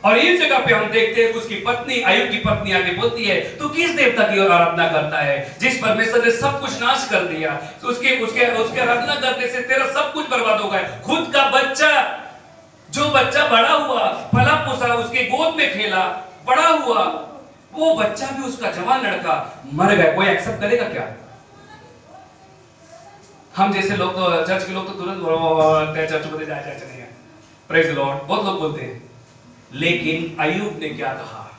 और इस जगह पे हम देखते हैं कि उसकी पत्नी, अय्यूब की पत्नी आके बोलती है, तू किस देवता की आराधना करता है जिस परमेश्वर ने सब कुछ नाश कर दिया? तो उसके आराधना करने से तेरा सब कुछ बर्बाद हो गया। खुद का बच्चा जो बच्चा बड़ा हुआ, फला फूसा, उसके गोद में खेला, बड़ा हुआ, वो बच्चा भी, उसका जवान लड़का मर गया, कोई एक्सेप्ट करेगा क्या? हम जैसे लोग तो, चर्च के लोग तो तुरंत चर्च में जाए नहीं है, प्रेज द लॉर्ड, बहुत लोग बोलते हैं। लेकिन अय्यूब ने क्या कहा?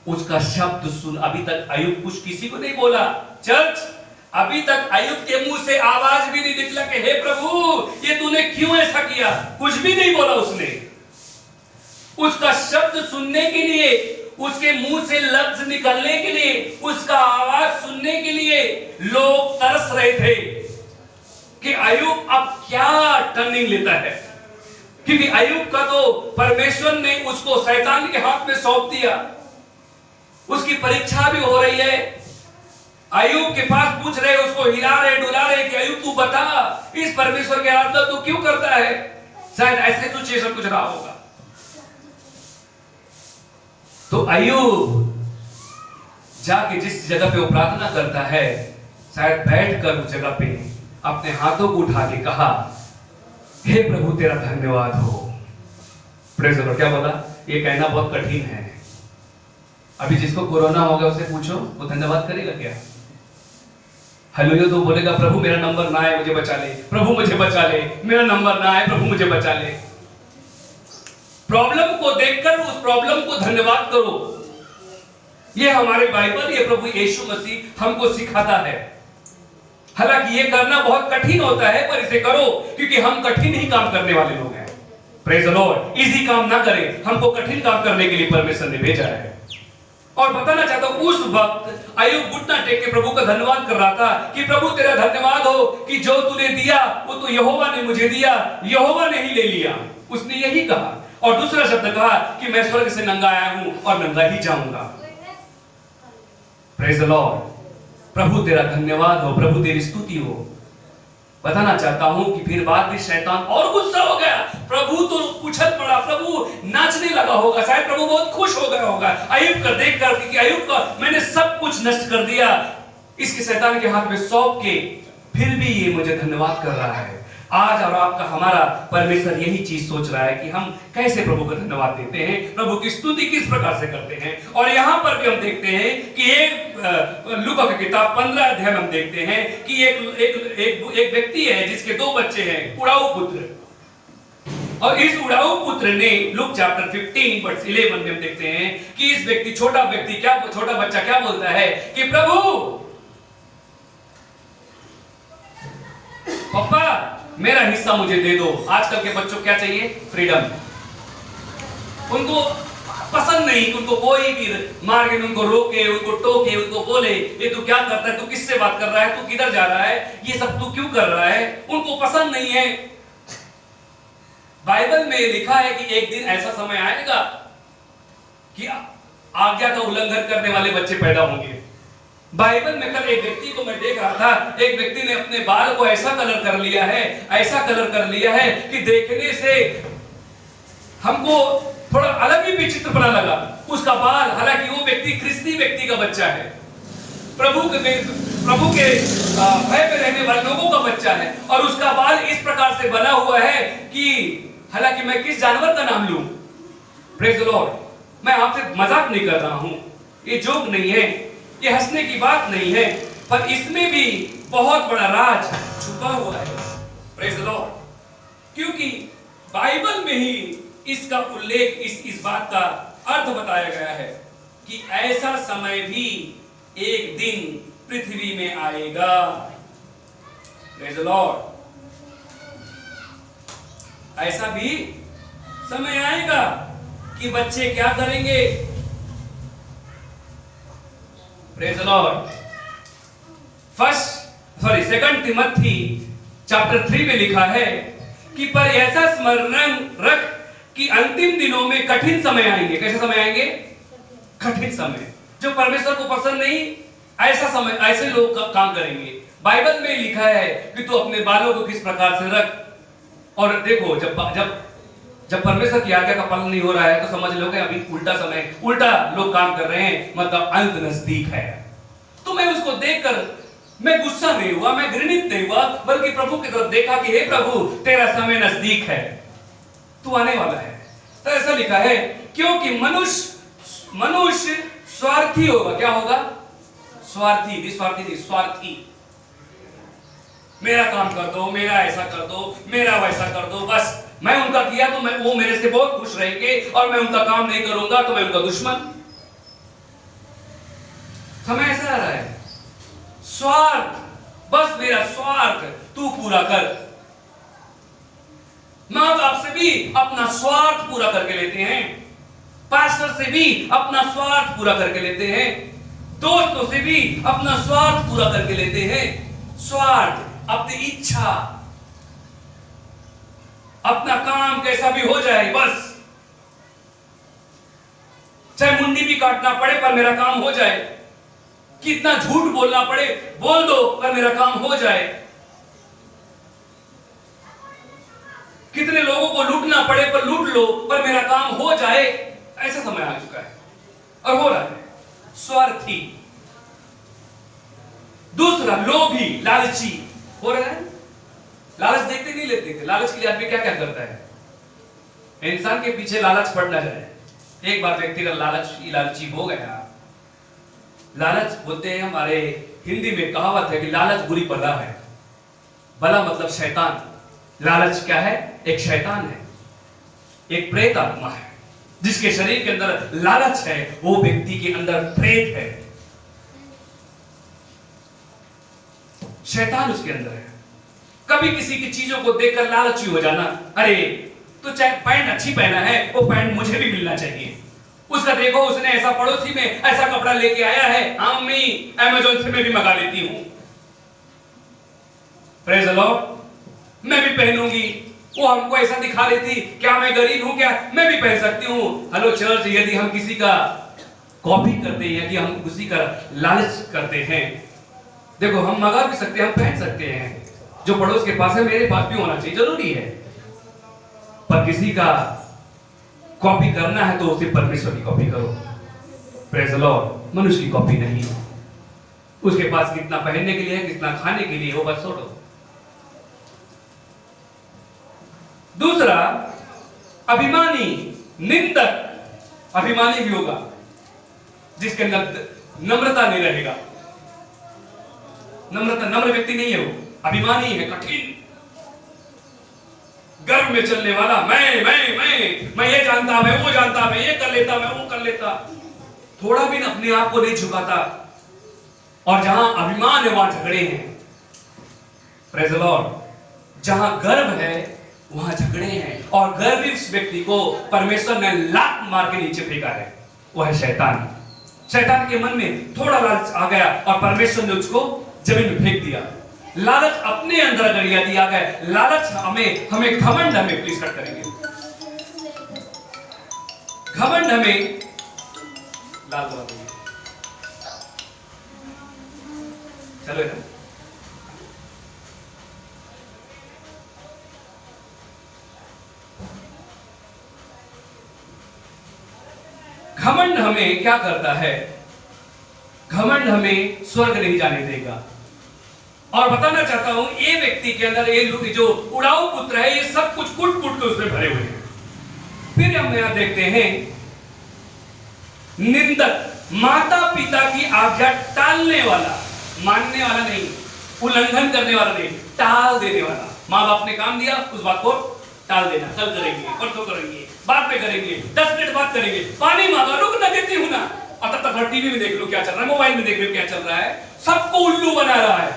उसका शब्द सुन, अभी तक अय्यूब कुछ किसी को नहीं बोला। चर्च, अभी तक अय्यूब के मुंह से आवाज भी नहीं निकला कि हे प्रभु ये तूने क्यों ऐसा किया, कुछ भी नहीं बोला उसने। उसका शब्द सुनने के लिए, उसके मुंह से लफ्ज निकलने के लिए, उसका आवाज सुनने के लिए लोग तरस रहे थे कि अय्यूब अब क्या टर्निंग लेता है। क्योंकि अय्यूब का तो परमेश्वर ने उसको शैतान के हाथ में सौंप दिया, उसकी परीक्षा भी हो रही है। अय्यूब के पास पूछ रहे, उसको हिला रहे, डुला रहे कि अय्यूब तू बता, इस परमेश्वर के आराधना तू क्यों करता है? शायद ऐसे सिचुएशन कुछ रहा होगा। तो अय्यूब जाके जिस जगह पे वो प्रार्थना करता है, शायद बैठकर उस जगह पे अपने हाथों को उठा के कहा, हे प्रभु तेरा धन्यवाद हो। Praise the Lord. क्या बोला? ये कहना बहुत कठिन है। अभी जिसको कोरोना होगा उसे पूछो, वो धन्यवाद करेगा क्या? हालेलुया तो बोलेगा प्रभु मेरा नंबर ना आए मुझे बचा ले, प्रभु मुझे बचा ले, मेरा नंबर ना आए प्रभु मुझे बचा ले। प्रॉब्लम को देखकर उस प्रॉब्लम को धन्यवाद करो। ये हमारे बाइबल, ये प्रभु यीशु मसीह हमको सिखाता है। हालांकि ये करना बहुत कठिन होता है, पर इसे करो, क्योंकि हम कठिन ही काम करने वाले लोग हैं। Praise the Lord. इजी काम ना करें, हमको कठिन काम करने के लिए परमेश्वर ने भेजा है। और बताना चाहता हूं, उस वक्त अय्यूब घुटना टेक के प्रभु का धन्यवाद कर रहा था कि प्रभु तेरा धन्यवाद हो कि जो तूने दिया वो तो यहोवा ने मुझे दिया, यहोवा ने ही ले लिया। उसने यही कहा। और दूसरा शब्द कहा कि मैं स्वर्ग से नंगा आया हूं और नंगा ही जाऊंगा। Praise the Lord. प्रभु तेरा धन्यवाद हो, प्रभु तेरी स्तुति हो। बताना चाहता हूं कि फिर बाद में शैतान और गुस्सा हो गया, प्रभु तो उछल पड़ा, प्रभु नाचने लगा होगा, शायद प्रभु बहुत खुश हो गया होगा अय्यूब का देखकर कि अय्यूब का मैंने सब कुछ नष्ट कर दिया, इसके शैतान के हाथ में सौंप के, फिर भी ये मुझे धन्यवाद कर रहा है। आज और आपका हमारा परमेश्वर यही चीज सोच रहा है कि हम कैसे प्रभु को धन्यवाद देते हैं, प्रभु की स्तुति किस प्रकार से करते हैं। और यहाँ पर भी हम देखते हैं कि एक लूका की किताब 15 अध्याय में हम देखते हैं कि एक व्यक्ति है जिसके 2 बच्चे हैं, उड़ाऊ पुत्र। और इस उड़ाऊ पुत्र ने लूक चैप्टर 15 वर्स 11 में हम देखते हैं कि इस व्यक्ति, छोटा बच्चा क्या बोलता है कि प्रभु पापा मेरा हिस्सा मुझे दे दो। आजकल के बच्चों क्या चाहिए? फ्रीडम। उनको पसंद नहीं कि उनको कोई भी मार के उनको रोके, उनको टोके, उनको बोले ये तू क्या करता है, तू किससे बात कर रहा है, तू किधर जा रहा है, ये सब तू क्यों कर रहा है, उनको पसंद नहीं है। बाइबल में लिखा है कि एक दिन ऐसा समय आएगा कि आज्ञा का उल्लंघन करने वाले बच्चे पैदा होंगे। बाइबल में कल एक व्यक्ति को मैं देख रहा था, एक व्यक्ति ने अपने बाल को ऐसा कलर कर लिया है कि देखने से हमको थोड़ा अलग ही विचित्रपना लगा उसका बाल। हालांकि वो व्यक्ति ख्रिस्ती व्यक्ति का बच्चा है, प्रभु के भय में रहने वाले लोगों का बच्चा है, और उसका बाल इस प्रकार से बना हुआ है कि हालांकि मैं किस जानवर का नाम लूं? Praise the Lord. मैं आपसे मजाक नहीं कर रहा हूं, ये जोक नहीं है, ये हंसने की बात नहीं है, पर इसमें भी बहुत बड़ा राज छुपा हुआ है। Praise the Lord. क्योंकि बाइबल में ही इसका उल्लेख, इस बात का अर्थ बताया गया है कि ऐसा समय भी एक दिन पृथ्वी में आएगा। Praise the Lord. ऐसा भी समय आएगा कि बच्चे क्या करेंगे? Praise the Lord. Second Timothy chapter 3 में लिखा है कि पर ऐसा स्मरण रख कि अंतिम दिनों में कठिन समय आएंगे। कैसे समय आएंगे? कठिन समय। जो परमेश्वर को पसंद नहीं, ऐसा समय, ऐसे लोग काम करेंगे। बाइबल में लिखा है कि तू अपने बालों को किस प्रकार से रख। और देखो, जब परमेश्वर की आज्ञा का पालन नहीं हो रहा है तो समझ लो कि अभी उल्टा लोग काम कर रहे हैं, मतलब अंत नजदीक है। तो मैं उसको देखकर मैं गुस्सा नहीं हुआ, मैं घृणित नहीं हुआ, बल्कि प्रभु की तरफ देखा कि हे प्रभु तेरा समय नजदीक है। तू आने वाला है। तो ऐसा लिखा है क्योंकि मनुष्य स्वार्थी होगा। क्या होगा? स्वार्थी, निस्वार्थी नहीं, स्वार्थी। मेरा काम कर दो, मेरा ऐसा कर दो, मेरा वैसा कर दो, बस मैं उनका किया तो वो मेरे से बहुत खुश रहेंगे, और मैं उनका काम नहीं करूंगा तो मैं उनका दुश्मन। समय ऐसा आ रहा है, स्वार्थ, बस मेरा स्वार्थ तू पूरा कर। मां बाप से भी अपना स्वार्थ पूरा करके लेते हैं, पास्टर से भी अपना स्वार्थ पूरा करके लेते हैं, दोस्तों से भी अपना स्वार्थ पूरा करके लेते हैं। स्वार्थ, अपनी इच्छा, अपना काम कैसा भी हो जाए, बस चाहे मुंडी भी काटना पड़े पर मेरा काम हो जाए, कितना झूठ बोलना पड़े बोल दो पर मेरा काम हो जाए, कितने लोगों को लूटना पड़े पर लूट लो पर मेरा काम हो जाए। ऐसा समय आ चुका है और हो रहा है। स्वार्थी। दूसरा, लोभी, लालची हो रहा है। लालच देखते नहीं लेते थे। लालच के लिए आदमी क्या क्या करता है? इंसान के पीछे लालच पड़ ना जाए। एक बार व्यक्ति का लालची हो गया, लालच बोलते हैं, हमारे हिंदी में कहावत है कि लालच बुरी बला है। बला मतलब शैतान। लालच क्या है? एक शैतान है, एक प्रेत आत्मा है। जिसके शरीर के अंदर लालच है वो व्यक्ति के अंदर प्रेत है, शैतान उसके अंदर है। कभी किसी की चीजों को देखकर लालची हो जाना, अरे तो चाहे पैंट अच्छी पहना है वो पैंट मुझे भी मिलना चाहिए, उसका देखो उसने ऐसा पड़ोसी में ऐसा कपड़ा लेके आया है, हाँ मैं अमेज़न से मैं भी मंगा लेती हूं, प्रेज़ द लॉर्ड, मैं भी पहनूंगी, वो हमको ऐसा दिखा रही थी, क्या मैं गरीब हूं क्या, मैं भी पहन सकती हूं। हेलो चर्च, यदि हम किसी का कॉपी करते हैं कि हम किसी का लालच करते हैं, देखो हम मंगा भी सकते हैं, हम पहन सकते हैं, जो पड़ोस के पास है मेरे पास भी होना चाहिए, जरूरी है, पर किसी का कॉपी करना है तो उसे परमेश्वर की कॉपी करो, प्रेज़ द लॉर्ड, मनुष्य की कॉपी नहीं। उसके पास कितना पहनने के लिए है, कितना खाने के लिए, वो बस छोड़ो। दूसरा, अभिमानी, निंदक। अभिमानी भी होगा जिसके अंदर नम्रता नहीं रहेगा। नम्र व्यक्ति नहीं है वो, अभिमानी है, कठिन, गर्व में चलने वाला, मैं ये जानता, मैं वो जानता, मैं ये कर लेता, मैं वो कर लेता, थोड़ा भी अपने आप को नहीं झुकाता। और जहां अभिमान है वहां झगड़े हैं, प्रेज़ द लॉर्ड। जहां गर्व है वहां झगड़े हैं, और गर्वी व्यक्ति को परमेश्वर ने लात मार के नीचे फेंका है, वो है शैतान। शैतान के मन में थोड़ा लालच आ गया और परमेश्वर ने उसको जमीन में फेंक दिया। लालच अपने अंदर अगर यदि आ गया, लालच हमें घमंड हमें प्लीज कट करेंगे, घमंड हमें लाल दवा देंगे, चलो ना। घमंड हमें क्या करता है? घमंड हमें स्वर्ग नहीं जाने देगा। और बताना चाहता हूं, ये व्यक्ति के अंदर ये जो उड़ाऊ पुत्र है, ये सब कुछ कुट कुट के उसमें भरे हुए हैं। फिर हम यहां देखते हैं, निंदक, माता पिता की आज्ञा टालने वाला, मानने वाला नहीं, उल्लंघन करने वाला नहीं, टाल देने वाला। माँ बाप ने काम दिया, उस बात को टाल देना, कल करेंगे, परसों करेंगे, बाद में करेंगे, 10 मिनट बाद करेंगे, पानी मांगा, रुक ना, देती हूं ना, और तब तक टीवी में देख लो क्या चल रहा है, मोबाइल में देख लो क्या चल रहा है, सबको उल्लू बना रहा है,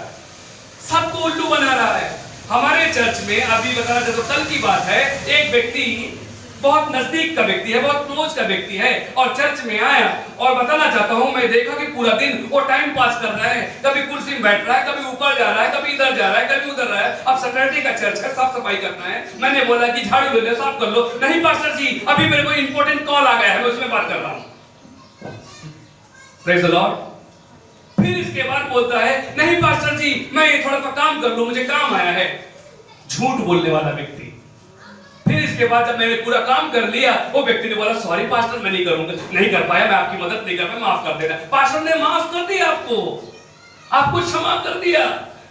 सबको उल्लू बना रहा है। हमारे चर्च में अभी बताना चाहता हूं, कल की बात है, एक व्यक्ति बहुत नजदीक का व्यक्ति है, बहुत क्लोज का व्यक्ति है, और चर्च में आया, और बताना चाहता हूं, मैं देखा कि पूरा दिन वो टाइम पास कर रहा है, कभी कुर्सी में बैठ रहा है, कभी ऊपर जा रहा है, कभी इधर जा रहा है, कभी उधर रहा है। अब सैटरडे का चर्च है, साफ सफाई करना है, मैंने बोला कि झाड़ू ले लो, साफ कर लो। नहीं पास्टर जी, अभी मेरे को इंपॉर्टेंट कॉल आ गया है, मैं उसमें बात कर रहा हूं, प्रेज़ द लॉर्ड। फिर इसके बाद बोलता है, नहीं पास्टर जी, मैं थोड़ा सा काम कर लूं, मुझे काम आया है। झूठ बोलने वाला व्यक्ति। फिर इसके बाद जब मैंने पूरा काम कर लिया, वो व्यक्ति ने बोला, सॉरी पास्टर, मैं नहीं करूंगा, नहीं कर पाया, मैं आपकी मदद नहीं कर पाया, माफ कर देना। पास्टर ने माफ कर दिया, आपको क्षमा कर दिया।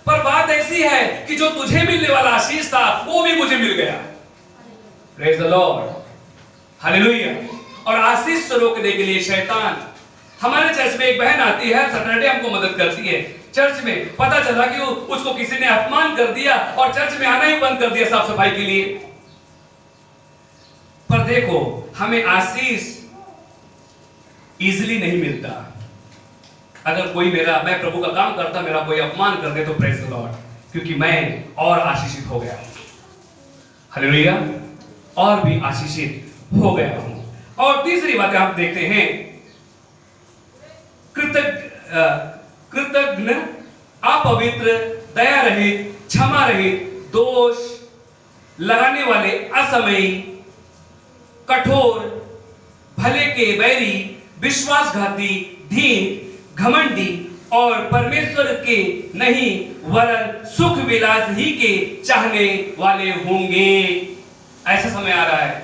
पर बात ऐसी है कि जो तुझे मिलने वाला आशीष था वो भी मुझे मिल गया, प्रेज द लॉर्ड, हालेलुया। और आशीष से रोकने के लिए शैतान, हमारे चर्च में एक बहन आती है, सैटरडे हमको मदद करती है। चर्च में पता चला कि उसको किसी ने अपमान कर दिया और चर्च में आना ही बंद कर दिया साफ सफाई के लिए। पर देखो, हमें आशीष इजीली नहीं मिलता। अगर कोई मैं प्रभु का काम करता, मेरा कोई अपमान कर दे तो प्रेज द लॉर्ड, क्योंकि मैं और आशीषित हो गया हूं, हालेलुया, और भी आशीषित हो गया हूं। और तीसरी बात आप देखते हैं, कृतज्ञ, अपवित्र, दया रहित, क्षमा रहित, दोष लगाने वाले, असमयी, कठोर, भले के बैरी, विश्वासघाती, धीन, घमंडी और परमेश्वर के नहीं वरन सुख विलास ही के चाहने वाले होंगे। ऐसा समय आ रहा है,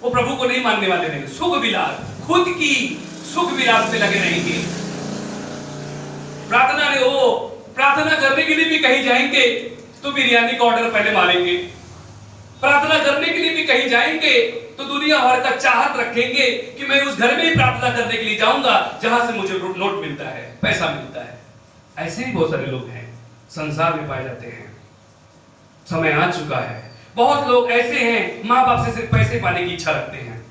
वो प्रभु को नहीं मानने वाले रहेंगे। सुख विलास, खुद की सुख विलास में लगे रहेंगे। प्रार्थना करने के लिए भी कहीं जाएंगे तो बिरयानी का ऑर्डर पहले मारेंगे। प्रार्थना करने के लिए भी कहीं जाएंगे तो दुनिया भर का चाहत रखेंगे कि मैं उस घर में ही प्रार्थना करने के लिए जाऊंगा जहां से मुझे नोट मिलता है, पैसा मिलता है। ऐसे ही बहुत सारे लोग हैं संसार में पाए जाते हैं। समय आ चुका है, बहुत लोग ऐसे हैं मां बाप से सिर्फ पैसे पाने की इच्छा रखते हैं।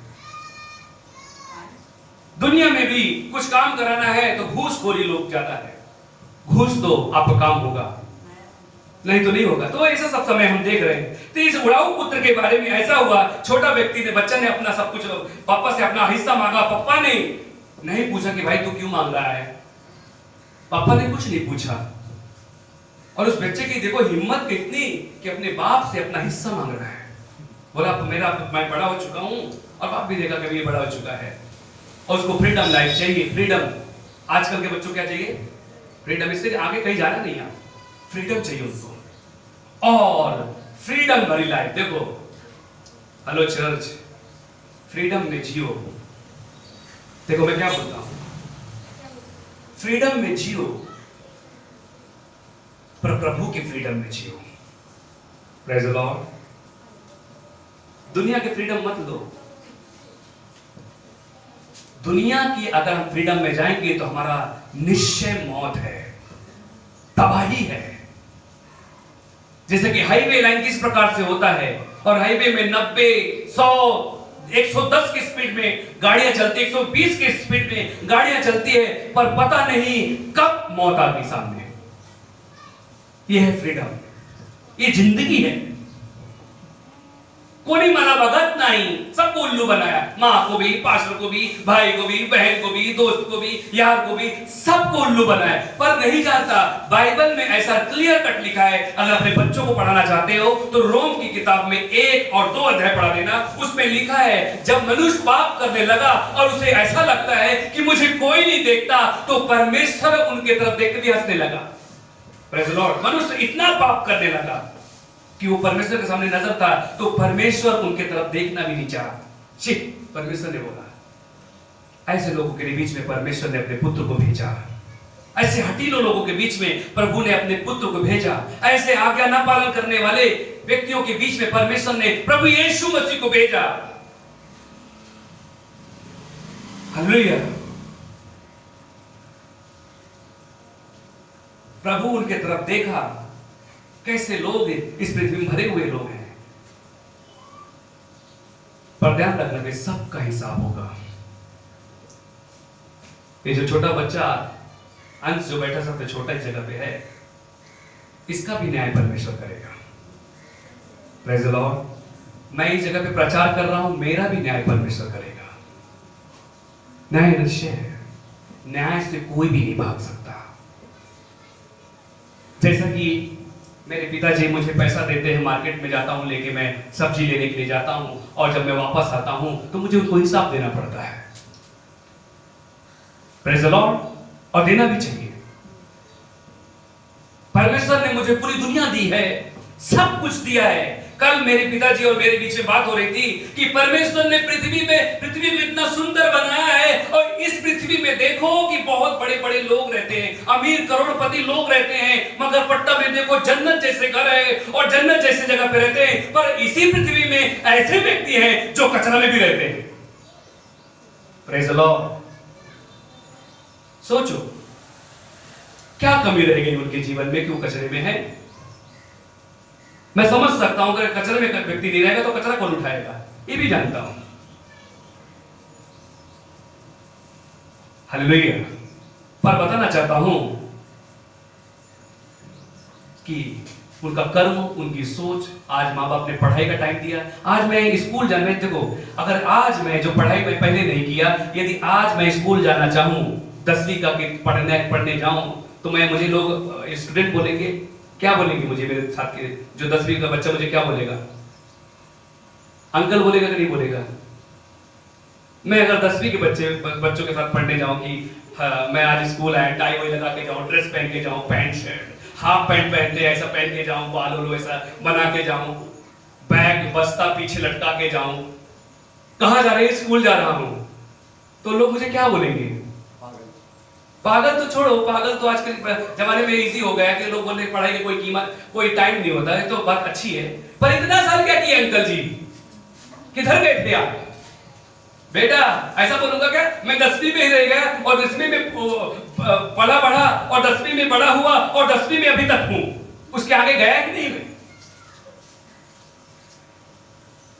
दुनिया में भी कुछ काम कराना है तो घूसखोरी लोग ज्यादा है। घूस दो आपका काम होगा, नहीं तो नहीं होगा। तो ऐसा सब समय हम देख रहे हैं। तो इस उड़ाऊ पुत्र के बारे में ऐसा हुआ, छोटा व्यक्ति ने, बच्चा ने अपना सब कुछ पापा से अपना हिस्सा मांगा। पापा ने नहीं पूछा कि भाई तू क्यों मांग रहा है, पापा ने कुछ नहीं पूछा। और उस बच्चे की देखो हिम्मत कितनी कि अपने बाप से अपना हिस्सा मांग रहा है। बोला मैं बड़ा हो चुका हूं, और बाप भी देखा कभी ये बड़ा हो चुका है, और उसको फ्रीडम लाइफ चाहिए। फ्रीडम, आजकल के बच्चों क्या चाहिए? फ्रीडम। इससे आगे कहीं जाना नहीं है, फ्रीडम चाहिए उनको, और फ्रीडम भरी लाइफ। देखो, हेलो चर्च, फ्रीडम में जियो। देखो मैं क्या बोलता हूं, फ्रीडम में जियो, पर प्रभु की फ्रीडम में जियो। Praise the Lord. दुनिया की फ्रीडम मत लो। दुनिया की अगर हम फ्रीडम में जाएंगे तो हमारा निश्चय मौत है, तबाही है। जैसे कि हाईवे लाइन किस प्रकार से होता है, और हाईवे में 90, 100, 110 की स्पीड में गाड़ियां चलती, 120 की स्पीड में गाड़ियां चलती है, पर पता नहीं कब मौत आ गई सामने। यह है फ्रीडम, ये जिंदगी है। कोई माना भगत नहीं, सबको उल्लू बनाया, माँ को भी, पास्टर को भी, भाई को भी, बहन को भी, दोस्त को भी, यार को भी, सबको उल्लू बनाया। पर नहीं जानता, बाइबल में ऐसा क्लियर कट लिखा है। अगर अपने बच्चों को पढ़ाना चाहते हो तो रोम की किताब में 1 और 2 अध्याय पढ़ा देना। उसमें लिखा है, जब मनुष्य पाप करने लगा और उसे ऐसा लगता है कि मुझे कोई नहीं देखता, तो परमेश्वर उनके तरफ देखते भी हंसने लगा। Praise the Lord. मनुष्य इतना पाप करने लगा कि वो परमेश्वर के सामने नजर था, तो परमेश्वर उनके तरफ देखना भी नहीं चाहा। परमेश्वर ने बोला, ऐसे लोगों के बीच में परमेश्वर ने अपने पुत्र को भेजा। ऐसे हठीले लोगों के बीच में प्रभु ने अपने पुत्र को भेजा। ऐसे आज्ञा न पालन करने वाले व्यक्तियों के बीच में परमेश्वर ने प्रभु यीशु मसीह को भेजा। हालेलुया। प्रभु उनके तरफ देखा, कैसे लोग इस पृथ्वी में भरे हुए लोग हैं, पर ध्यान रखना कि सबका हिसाब होगा। ये जो छोटा बच्चा अंश जो बैठा सबसे छोटा इस जगह पे है, इसका भी न्याय परमेश्वर करेगा। Praise the Lord. मैं इस जगह पे प्रचार कर रहा हूं, मेरा भी न्याय परमेश्वर करेगा। न्याय निश्चय है, न्याय से कोई भी नहीं भाग सकता। जैसा कि मेरे पिताजी मुझे पैसा देते हैं, मार्केट में जाता हूं लेके, मैं सब्जी लेने के लिए जाता हूं, और जब मैं वापस आता हूं तो मुझे उनको हिसाब देना पड़ता है। Praise the Lord. और देना भी चाहिए। परमेश्वर ने मुझे पूरी दुनिया दी है, सब कुछ दिया है। कल मेरे पिताजी और मेरे बीच में बात हो रही थी कि परमेश्वर ने पृथ्वी को इतना सुंदर बनाया है, और इस पृथ्वी में देखो कि बहुत बड़े बड़े लोग रहते हैं, अमीर करोड़पति लोग रहते हैं, मगर पट्टा में देखो जन्नत जैसे घर है और जन्नत जैसे जगह पे रहते हैं। पर इसी पृथ्वी में ऐसे व्यक्ति हैं जो कचरा में भी रहते हैं। Praise the Lord. सोचो क्या कमी रह गई उनके जीवन में कि वो कचरे में है। मैं समझ सकता हूं अगर कचरे में व्यक्ति नहीं रहेगा तो कचरा कौन उठाएगा, ये भी जानता हूं। हालेलुया। पर बताना चाहता हूं कि उनका कर्म, उनकी सोच, आज माँ बाप ने पढ़ाई का टाइम दिया। आज मैं स्कूल जाने, देखो अगर आज मैं जो पढ़ाई मैं पहले नहीं किया, यदि आज मैं स्कूल जाना चाहूं 10वीं का कि पढ़ने जाऊं, तो मुझे लोग स्टूडेंट बोलेंगे, क्या बोलेंगे मुझे, मेरे साथ के जो 10वीं का बच्चा मुझे क्या बोलेगा, अंकल बोलेगा कि नहीं बोलेगा। मैं अगर 10वीं के बच्चों के साथ पढ़ने जाऊं कि मैं आज स्कूल आया, टाई वाई लगा के जाऊं, ड्रेस पहन के जाऊं, पैंट शर्ट, हाफ पैंट पहनते ऐसा पहन के जाऊं, बाल वालों ऐसा बना के जाऊं, बैग बस्ता पीछे लटका के जाऊं, कहां जा रहे हैं, स्कूल जा रहा हूं, तो लोग मुझे क्या बोलेंगे, पागल। तो छोड़ो, पागल तो आज के जमाने में इजी हो गया है कि लोग बोलते पढ़ाई की कोई कीमत, कोई टाइम नहीं होता है, तो बात अच्छी है। पर इतना साल क्या किया अंकल जी, किधर गए थे आप? बेटा ऐसा बोलूंगा क्या, मैं 10वीं में ही रह गया और 10वीं में पला बढ़ा और 10वीं में बड़ा हुआ और 10वीं में अभी तक हूं, उसके आगे गया कि नहीं?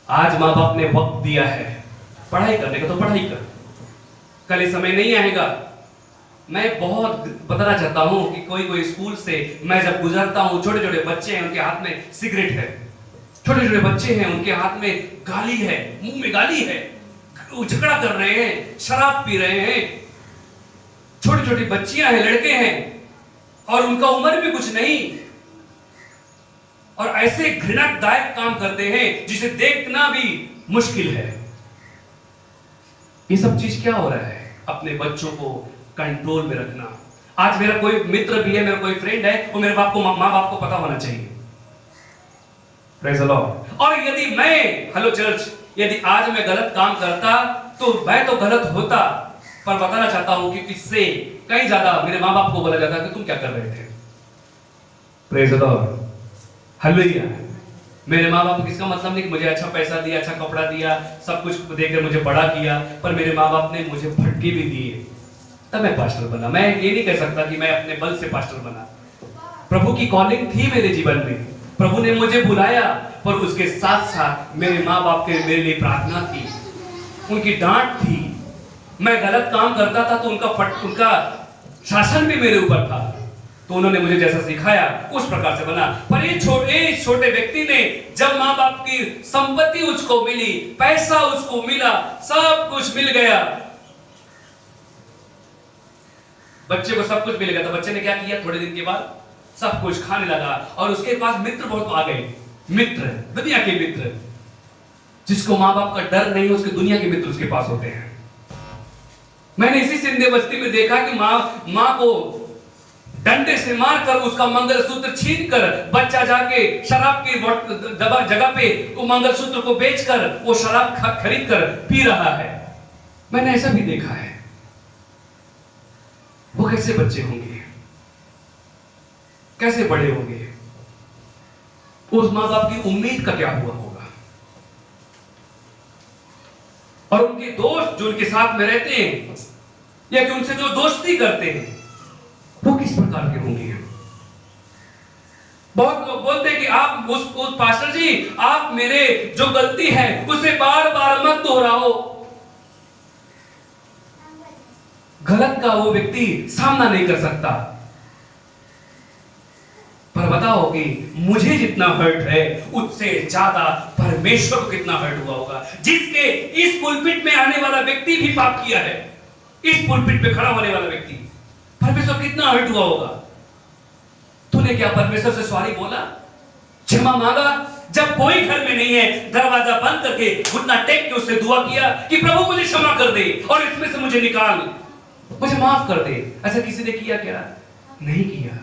आज माँ बाप ने वक्त दिया है पढ़ाई करने का, तो पढ़ाई कर, कल ये समय नहीं आएगा। मैं बहुत बताना चाहता हूं कि कोई स्कूल से मैं जब गुजरता हूं, छोटे छोटे बच्चे हैं, उनके हाथ में सिगरेट है, छोटे छोटे बच्चे हैं, उनके हाथ में गाली है, मुंह में गाली है, झगड़ा कर रहे हैं, शराब पी रहे हैं, छोटी छोटी बच्चियां हैं, लड़के हैं, और उनका उम्र भी कुछ नहीं, और ऐसे घृणादायक काम करते हैं जिसे देखना भी मुश्किल है। ये सब चीज क्या हो रहा है? अपने बच्चों को कंट्रोल में रखना। आज मेरा कोई मित्र भी है, मेरा कोई फ्रेंड है, वो मेरे बाप को, माँ बाप को पता होना चाहिए। Praise the Lord. और यदि मैं, हेलो चर्च, यदि आज मैं गलत काम करता तो मैं तो गलत होता, पर बताना चाहता हूं कि इससे कहीं ज्यादा मेरे माँ बाप को बोला जाता कि तुम क्या कर रहे थे। Praise the Lord. हालेलुया। मेरे माँ बाप, इसका मतलब नहीं कि मुझे अच्छा पैसा दिया, अच्छा कपड़ा दिया, सब कुछ देकर मुझे बड़ा किया, पर मेरे माँ बाप ने मुझे फटके भी दिए, तब मैं पास्टर बना। मैं ये नहीं कह सकता कि मैं अपने बल से पास्टर बना। प्रभु की कॉलिंग थी मेरे जीवन में, प्रभु ने मुझे बुलाया, पर उसके साथ साथ मेरे माँ बाप के मेरे लिए प्रार्थना थी, उनकी डांट थी। मैं गलत काम करता था तो उनका शासन भी मेरे ऊपर था, तो उन्होंने मुझे जैसा सिखाया उस प्रकार से बना। पर ये छोटे व्यक्ति ने, जब माँ बाप की संपत्ति उसको मिली, पैसा उसको मिला, सब कुछ मिल गया, बच्चे को सब कुछ मिल गया, तो बच्चे ने क्या किया, थोड़े दिन के बाद सब कुछ खाने लगा, और उसके पास मित्र बहुत आ गए, मित्र, दुनिया के मित्र, जिसको माँ बाप का डर नहीं है, उसके दुनिया के मित्र उसके पास होते हैं। मैंने इसी सिंधे बस्ती में देखा कि माँ को डंडे से मारकर उसका मंगलसूत्र छीनकर बच्चा जाके शराब की जगह पे वो मंगलसूत्र को बेचकर वो शराब खरीद कर पी रहा है। मैंने ऐसा भी देखा है। वो कैसे बच्चे होंगे, कैसे बड़े होंगे, उस माँ बाप की उम्मीद का क्या हुआ होगा, और उनके दोस्त जो उनके साथ में रहते हैं या कि उनसे जो दोस्ती करते हैं वो किस प्रकार के होंगे। बहुत लोग बोलते हैं कि आप उस पास्टर जी, आप मेरे जो गलती है उसे बार बार मत दोहराओ। गलत का वो व्यक्ति सामना नहीं कर सकता, पर बताओ कि मुझे जितना हर्ट है उससे ज्यादा परमेश्वर को कितना हर्ट हुआ होगा, जिसके इस पुलपिट में आने वाला व्यक्ति भी पाप किया है। इस पुलपिट पे खड़ा होने वाला व्यक्ति, परमेश्वर कितना हर्ट हुआ होगा। तूने क्या परमेश्वर से सॉरी बोला, क्षमा मांगा? जब कोई घर में नहीं है, दरवाजा बंद करके घुटना टेक के उससे दुआ किया कि प्रभु मुझे क्षमा कर दे और इसमें से मुझे निकाल, मुझे माफ कर दे। ऐसा किसी ने किया क्या? नहीं किया।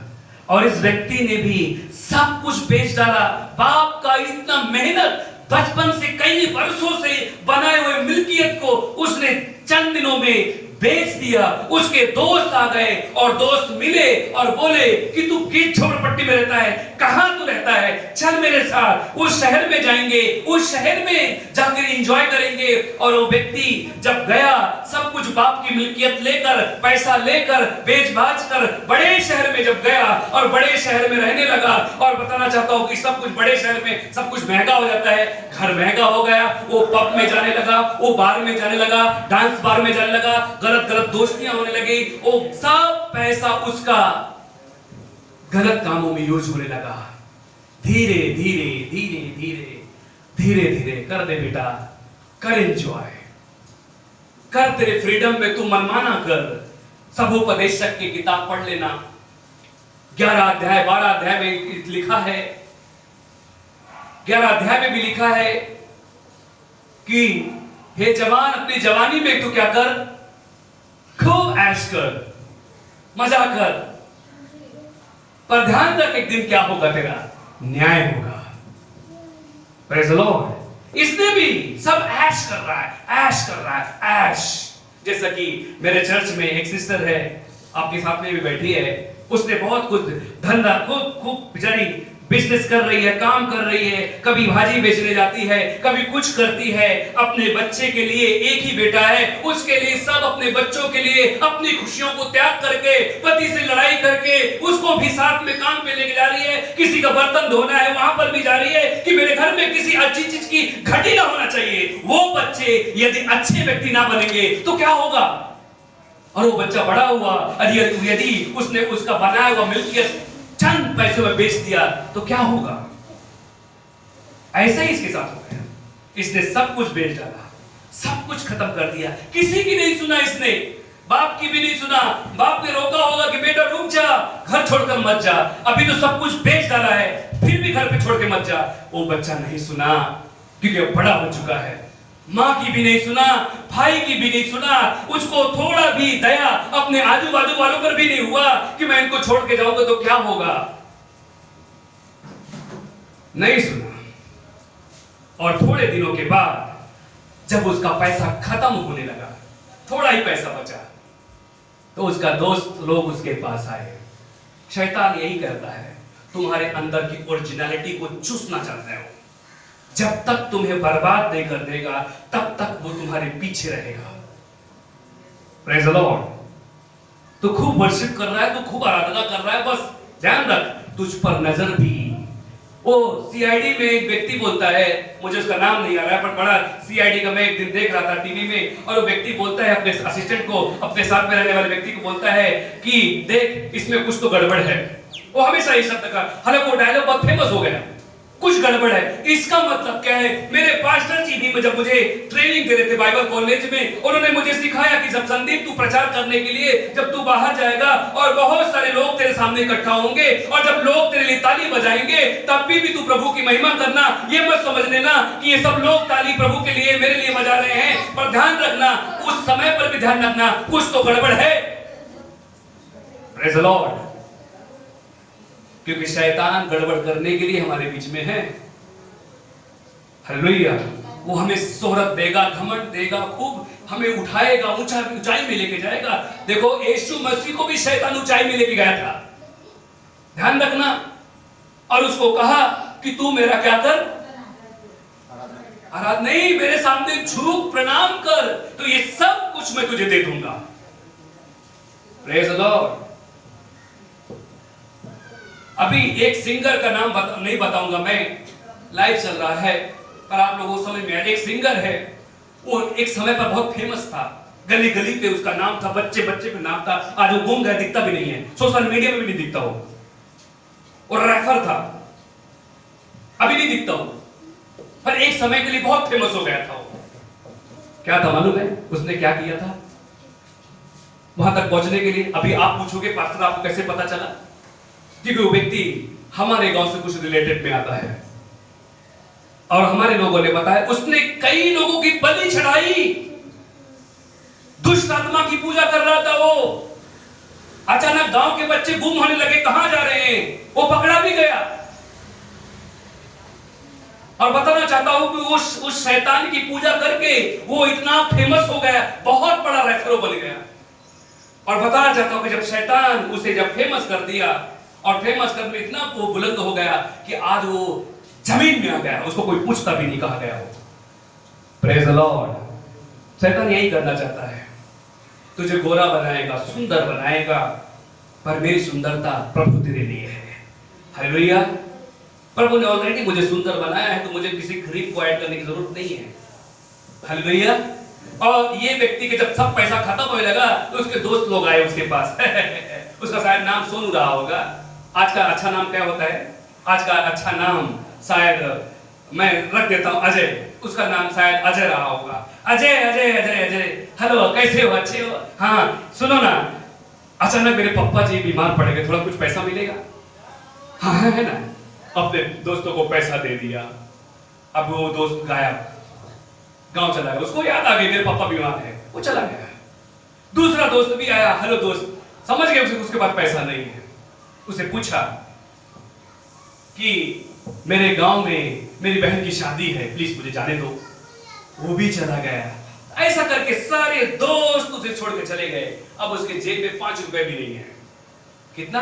और इस व्यक्ति ने भी सब कुछ बेच डाला। बाप का इतना मेहनत, बचपन से कई वर्षों से बनाए हुए मिल्कियत को उसने चंद दिनों में बेच दिया। उसके दोस्त आ गए और दोस्त मिले और बोले कि तू किस झोपड़पट्टी में रहता है, कहां तू रहता है, चल मेरे साथ, उस शहर में जाएंगे, उस शहर में जाकर एंजॉय करेंगे। और वो व्यक्ति जब गया, सब कुछ बाप की मिल्कियत लेकर, पैसा लेकर, बेच बाच कर बड़े शहर में जब गया और बड़े शहर में रहने लगा। और बताना चाहता हूं कि सब कुछ बड़े शहर में सब कुछ महंगा हो जाता है। घर महंगा हो गया, वो पब में जाने लगा, वो बार में जाने लगा, डांस बार में जाने लगा, गलत गलत दोस्तियां होने लगी। वो सब पैसा उसका गलत कामों में यूज होने लगा। धीरे धीरे धीरे धीरे धीरे धीरे कर दे बेटा, कर एंजॉय कर, तेरे फ्रीडम में तू मनमाना कर। सबोपदेशक की किताब पढ़ लेना, 11 अध्याय 12 अध्याय में लिखा है, 11 अध्याय में भी लिखा है कि हे जवान, अपनी जवानी में तू क्या कर, खूब ऐश कर, मजा कर, पर ध्यान रख एक दिन क्या होगा, तेरा न्याय होगा। Praise the Lord. इसने भी सब ऐश कर रहा है, ऐश कर रहा है, ऐश। जैसा कि मेरे चर्च में एक सिस्टर है, आपके साथ में भी बैठी है, उसने बहुत कुछ धंधा, खूब बेचारी बिजनेस कर रही है, काम कर रही है, कभी भाजी बेचने जाती है, कभी कुछ करती है। अपने बच्चे के लिए, एक ही बेटा है, उसके लिए, सब अपने बच्चों के लिए अपनी खुशियों को त्याग करके, पति से लड़ाई करके उसको भी साथ में काम पे लेके जा रही है। किसी का बर्तन धोना है, वहां पर भी जा रही है कि मेरे घर में किसी अच्छी चीज की घटी ना होना चाहिए। वो बच्चे यदि अच्छे व्यक्ति ना बनेंगे तो क्या होगा? और वो बच्चा बड़ा हुआ, यदि उसने उसका बनाया हुआ मिल्कियत चंद पैसों में बेच दिया तो क्या होगा? ऐसा ही इसके साथ हो गया। इसने सब कुछ बेच डाला, सब कुछ खत्म कर दिया, किसी की नहीं सुना इसने, बाप की भी नहीं सुना। बाप ने रोका होगा कि बेटा रुक जा, घर छोड़कर मत जा, अभी तो सब कुछ बेच डाला है, फिर भी घर पे छोड़ के मत जा। वो बच्चा नहीं सुना क्योंकि बड़ा हो चुका है। माँ की भी नहीं सुना, भाई की भी नहीं सुना, उसको थोड़ा भी दया अपने आजू बाजू वालों पर भी नहीं हुआ कि मैं इनको छोड़ के जाऊंगा तो क्या होगा, नहीं सुना। और थोड़े दिनों के बाद जब उसका पैसा खत्म होने लगा, थोड़ा ही पैसा बचा, तो उसका दोस्त लोग उसके पास आए। शैतान यही करता है, तुम्हारे अंदर की ओरिजिनलिटी को चूसना चाहता है वो। जब तक तुम्हें बर्बाद नहीं कर देगा तब तक वो तुम्हारे पीछे रहेगा। Praise the Lord. तू खूब वर्शिप कर रहा है, तू खूब आराधना कर रहा है, बस ध्यान रख तुझ पर नजर भी। वो सीआईडी में एक व्यक्ति बोलता है, मुझे उसका नाम नहीं आ रहा है, पर बड़ा सीआईडी का मैं एक दिन देख रहा था टीवी में, और वो व्यक्ति बोलता है अपने असिस्टेंट को, अपने साथ में रहने वाले व्यक्ति को बोलता है कि देख इसमें कुछ तो गड़बड़ है। वो हमेशा ये शब्द का, हालांकि वो डायलॉग बहुत फेमस हो गया, कुछ गड़बड़ है। इसका मतलब क्या है? मेरे पास्टर जी भी जब मुझे ट्रेनिंग दे रहे थे बाइबल कॉलेज में, उन्होंने मुझे सिखाया कि जब संदीप तू प्रचार करने के लिए जब तू बाहर जाएगा और बहुत सारे लोग तेरे सामने इकट्ठा होंगे और जब लोग तेरे लिए ताली बजाएंगे तब भी तू प्रभु की महिमा करना। ये मत समझ लेना कि ये सब लोग ताली प्रभु के लिए, मेरे लिए बजा रहे हैं, पर ध्यान रखना उस समय पर भी ध्यान रखना कुछ तो गड़बड़ है। Praise the Lord. क्योंकि शैतान गड़बड़ करने के लिए हमारे बीच में है। हालेलुया। वो हमें शोहरत देगा, घमंड देगा, खूब हमें उठाएगा, ऊंचाई में लेके जाएगा। देखो यीशु मसीह को भी शैतान ऊंचाई में लेके गया था, ध्यान रखना। और उसको कहा कि तू मेरा क्या कर, आराधना नहीं, मेरे सामने झुक प्रणाम कर, तो ये सब कुछ मैं तुझे दे दूंगा। Praise the Lord. अभी एक सिंगर का नाम नहीं बताऊंगा मैं, लाइव चल रहा है, पर आप लोगों को समझ में आए। एक सिंगर है, वो एक समय पर बहुत फेमस था, गली गली पे उसका नाम था, बच्चे बच्चे पे नाम था। आज वो गुम गया, दिखता भी नहीं है, सोशल मीडिया में भी नहीं दिखता हो। और रैपर था, अभी नहीं दिखता हो, पर एक समय के लिए बहुत फेमस हो गया था वो। क्या था मालूम है उसने क्या किया था वहां तक पहुंचने के लिए? अभी आप पूछोगे पास्टर आपको कैसे पता चला? क्योंकि वो व्यक्ति हमारे गांव से कुछ रिलेटेड में आता है और हमारे लोगों ने बताया उसने कई लोगों की बलि चढ़ाई, दुष्ट आत्मा की पूजा कर रहा था वो। अचानक गांव के बच्चे गुम होने लगे, कहां जा रहे हैं, वो पकड़ा भी गया। और बताना चाहता हूं कि उस शैतान की पूजा करके वो इतना फेमस हो गया, बहुत बड़ा रेफरो बन गया। और बताना चाहता हूं कि जब शैतान उसे जब फेमस कर दिया और फेमस करने इतना वो बुलंद हो गया कि आज वो जमीन में आ गया, उसको कोई पूछता भी नहीं कहा गया हो। Praise the Lord. शैतान यही करना चाहता है, तुझे गोरा बनाएगा, सुंदर बनाएगा, पर मेरी सुंदरता प्रभु तेरे लिए है। हालेलुया। प्रभु ने ऑलरेडी मुझे सुंदर बनाया है, तो मुझे किसी क्रीम को ऐड करने की जरूरत नहीं है। हालेलुया। और ये व्यक्ति के जब सब पैसा खत्म होने लगा तो उसके दोस्त लोग आए उसके पास उसका शायद नाम सोनू रहा होगा। आज का अच्छा नाम क्या होता है? आज का अच्छा नाम शायद मैं रख देता हूं अजय। उसका नाम शायद अजय रहा होगा। अजय अजय अजय अजय, हेलो, कैसे हो? अच्छे हो? हाँ सुनो ना, अचानक मेरे पापा जी बीमार पड़ गए, थोड़ा कुछ पैसा मिलेगा? हाँ है ना। अपने दोस्तों को पैसा दे दिया। अब वो दोस्त गायब, गांव चला गया। उसको याद आ गई मेरे पापा बीमार है, वो चला गया। दूसरा दोस्त भी आया, हेलो दोस्त, समझ गए उसके पास पैसा नहीं है। उसे पूछा कि मेरे गांव में मेरी बहन की शादी है, प्लीज मुझे जाने दो। वो भी चला गया। ऐसा करके सारे दोस्त उसे छोड़ के चले गए। अब उसके जेब में 5 रुपए भी नहीं है। कितना?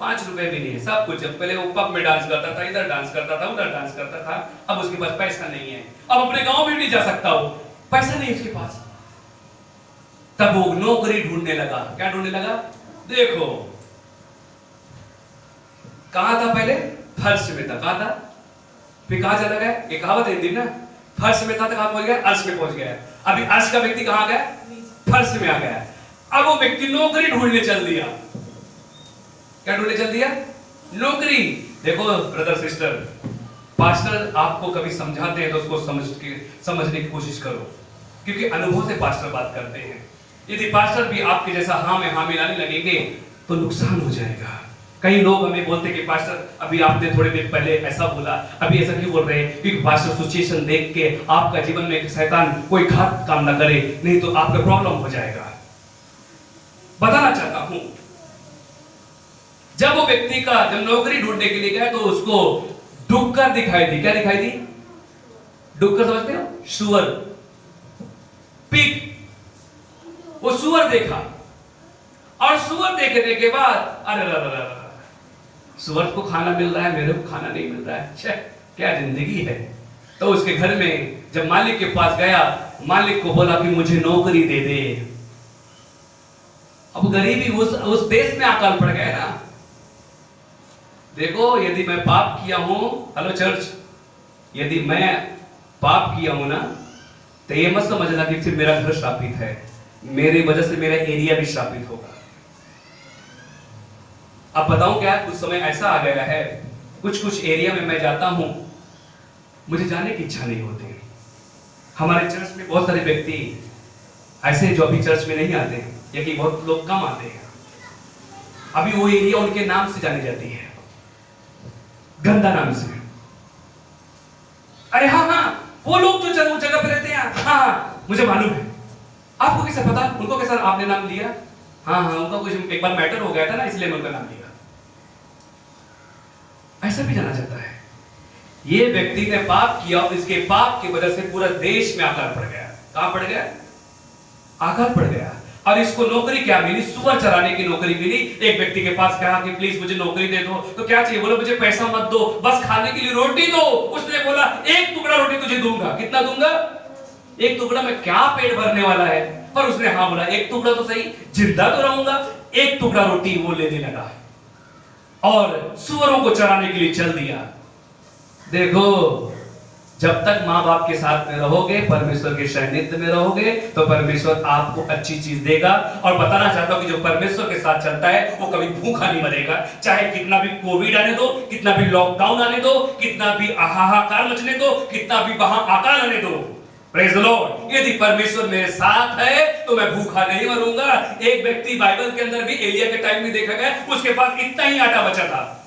5 रुपए भी नहीं है। सब कुछ, पहले वो पब में डांस करता था, इधर डांस करता था, उधर डांस करता था। अब उसके पास पैसा नहीं है। अब अपने गांव भी नहीं जा सकता, वो पैसा नहीं उसके पास। तब वो नौकरी ढूंढने लगा। क्या ढूंढने लगा? देखो, कहां था पहले? फर्श में था। कहां था? फिर कहां चला गया? एक कहावत है हिंदी ना, फर्श में था तो कहां पहुंच गया? अर्श में पहुंच गया। अभी अर्श का व्यक्ति कहां गया? फर्श में आ गया। अब वो व्यक्ति नौकरी ढूंढने चल दिया। क्या ढूंढने चल दिया? नौकरी। देखो ब्रदर सिस्टर, पास्टर आपको कभी समझाते हैं तो उसको समझने की कोशिश करो, क्योंकि अनुभव से पास्टर बात करते हैं। यदि पास्टर भी आपके जैसा हाँ में हाँ मिलाने लगेंगे तो नुकसान हो जाएगा। कई लोग हमें बोलते हैं कि पास्टर अभी आपने थोड़े दिन पहले ऐसा बोला, अभी ऐसा क्यों बोल रहे हैं? क्योंकि पास्टर सिचुएशन देख के आपका जीवन में शैतान कोई घात काम ना करे, नहीं तो आपका प्रॉब्लम हो जाएगा। बताना चाहता हूं, जब वो व्यक्ति का जब नौकरी ढूंढने के लिए गया तो उसको डुक्कर दिखाई दी। क्या दिखाई दी? डुक्कर समझते हो? सुअर, पिग। वो सुअर देखा और सुअर देखने के बाद अरे सुअर को खाना मिल रहा है, मेरे को खाना नहीं मिल रहा है, क्या जिंदगी है। तो उसके घर में जब मालिक के पास गया, मालिक को बोला कि मुझे नौकरी दे दे। अब गरीबी उस देश में अकाल पड़ गया ना। देखो, यदि मैं पाप किया हूं, हेलो चर्च, यदि मैं पाप किया हूं ना, तो ये मत समझना कि फिर मेरा घर श्रापित है। मेरे वजह से मेरा एरिया भी श्रापित होगा। अब बताऊं क्या, कुछ समय ऐसा आ गया है, कुछ एरिया में मैं जाता हूं, मुझे जाने की इच्छा नहीं होती। हमारे चर्च में बहुत सारे व्यक्ति ऐसे जो अभी चर्च में नहीं आते हैं, या कि बहुत लोग कम आते हैं। अभी वो एरिया उनके नाम से जानी जाती है, गंदा नाम से। अरे हाँ, वो लोग जो जगह पे रहते हैं, हाँ मुझे मालूम है। आपको कैसे पता? उनको कैसा आपने नाम लिया? हाँ उनका कुछ एक बार मैटर हो गया था ना, इसलिए मैं उनका नाम लिया। ऐसा भी जाना जाता है। ये व्यक्ति ने पाप किया और इसके पाप की वजह से पूरा देश में आकार पड़ गया। कहां पड़ गया? आकार पड़ गया। और इसको नौकरी क्या मिली? सुअर चराने की नौकरी मिली। एक व्यक्ति के पास कहा कि प्लीज मुझे नौकरी दे दो। तो क्या चाहिए? बोलो मुझे पैसा मत दो, बस खाने के लिए रोटी दो। उसने बोला 1 टुकड़ा रोटी तुझे दूंगा। कितना दूंगा? 1 टुकड़ा में क्या पेट भरने वाला है? पर उसने हाँ बोला, 1 टुकड़ा तो सही, जिंदा तो रहूंगा। 1 टुकड़ा रोटी वो लेने लगा और सुअरों को चराने के लिए चल दिया। देखो, जब तक माँ बाप के साथ में रहोगे, परमेश्वर के सानिध्य में रहोगे, तो परमेश्वर आपको अच्छी चीज देगा। और बताना चाहता हूं कि जो परमेश्वर के साथ चलता है वो कभी भूखा नहीं मरेगा। चाहे कितना भी कोविड आने दो, कितना भी लॉकडाउन आने दो, कितना भी हाहाकार मचने दो, कितना भी वहां अकाल आने दो, प्रेज द लॉर्ड, यदि परमेश्वर मेरे साथ है तो मैं भूखा नहीं मरूंगा। एक व्यक्ति बाइबल के अंदर भी एलिया के टाइम में देखा गया, उसके पास इतना ही आटा बचा था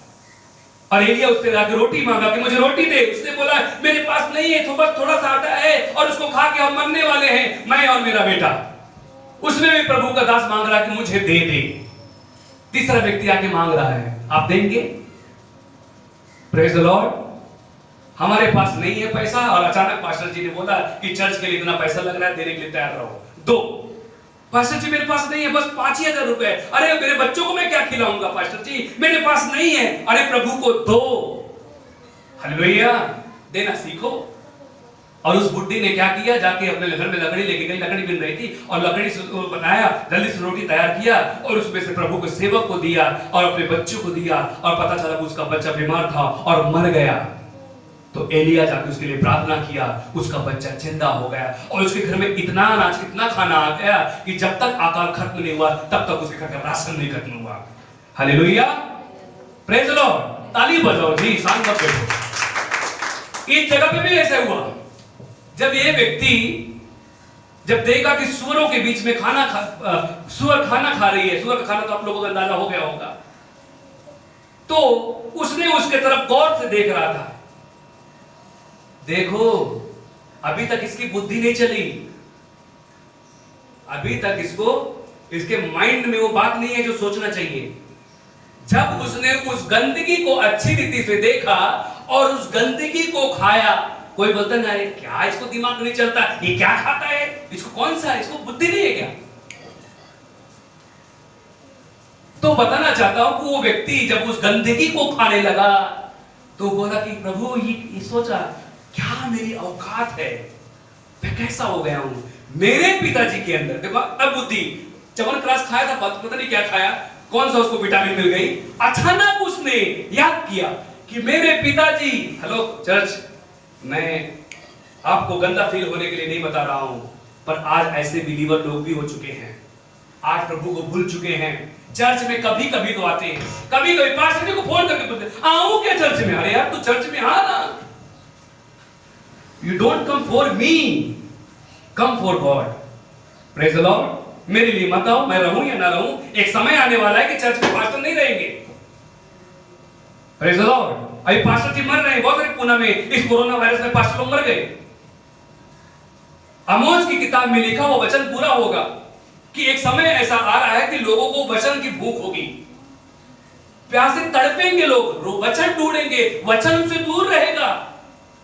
और एलिया उससे जाकर रोटी मांगा कि मुझे रोटी दे। उसने बोला मेरे पास नहीं है, तो बस थोड़ा सा आटा है और उसको खा के हम मरने वाले हैं, मैं और मेरा बेटा। उसमें भी प्रभु का दास मांग रहा है कि मुझे दे दे। तीसरा व्यक्ति आके मांग रहा है, आप देंगे? Praise the Lord. हमारे पास नहीं है पैसा और अचानक पास्टर जी ने बोला कि चर्च के लिए इतना पैसा लग रहा है, देने के लिए तैयार रहो, दो। पास्टर जी मेरे पास नहीं है, बस 5,000 रुपए। अरे मेरे बच्चों को मैं क्या खिलाऊंगा पास्टर जी, मेरे पास नहीं है। अरे प्रभु को दो। हालेलुया, देना सीखो। और उस बुड्ढी ने क्या किया, जाके अपने घर में लकड़ी लेके गई, लकड़ी बिन रही थी और लकड़ी से बनाया, जल्दी से रोटी तैयार किया और उसमें से प्रभु के सेवक को दिया और अपने बच्चों को दिया। और पता चला कि उसका बच्चा बीमार था और मर गया। तो एलिया जाके उसके लिए प्रार्थना किया, उसका बच्चा जिंदा हो गया और उसके घर में इतना अनाज, इतना खाना आ गया कि जब तक अकाल खत्म नहीं हुआ तब तक उसके घर का राशन नहीं खत्म हुआ। Hallelujah, praise the Lord. ताली बजाओ जी, शांत मत बैठो। इस जगह पे भी ऐसा हुआ, जब ये व्यक्ति जब देखा कि सुअरों के बीच में सुअर खाना खा रही है, सुअर का खाना तो आप लोगों को अंदाजा हो गया होगा, तो उसने उसके तरफ गौर से देख रहा था। देखो, अभी तक इसकी बुद्धि नहीं चली, अभी तक इसके माइंड में वो बात नहीं है जो सोचना चाहिए। जब उसने उस गंदगी को अच्छी रीति से देखा और उस गंदगी को खाया, कोई बोलता ना, अरे क्या इसको दिमाग नहीं चलता, ये क्या खाता है, इसको कौन सा, इसको बुद्धि नहीं है क्या? तो बताना चाहता हूं कि वो व्यक्ति जब उस गंदगी को खाने लगा तो बोला कि प्रभु, ये सोचा क्या मेरी औकात है, मैं कैसा हो गया हूं। मेरे पिताजी के अंदर देखो अब बुद्धि, च्यवनप्राश खाया था, पता नहीं क्या खाया, कौन सा उसको विटामिन मिल गई। अचानक उसने याद किया कि मेरे पिताजी, हेलो चर्च, मैं आपको गंदा फील होने के लिए नहीं बता रहा हूं, पर आज ऐसे बिलीवर लोग भी हो चुके हैं, आज प्रभु को भूल चुके हैं। चर्च में कभी कभी तो आते हैं, कभी कभी पास्टर जी को फोन करके पूछते, आऊं क्या चर्च में? अरे यार तू चर्च में आ ना, you don't come for me, come for God. Praise the Lord. मेरे लिए मत आओ, मैं रहूं या ना रहूं, एक समय आने वाला है कि चर्च में पास्टर नहीं रहेंगे। Praise the Lord. अभी पास्टर जी मर रहे हैं, बहुत सारे पुणे में इस कोरोना वायरस में पास्टर लोग मर गए। आमोस की किताब में लिखा वो वचन पूरा होगा कि एक समय ऐसा आ रहा है कि लोगों को वचन की भूख होगी, प्यासे तड़पेंगे लोग, वचन ढूंढेंगे, वचन उनसे दूर रहेगा,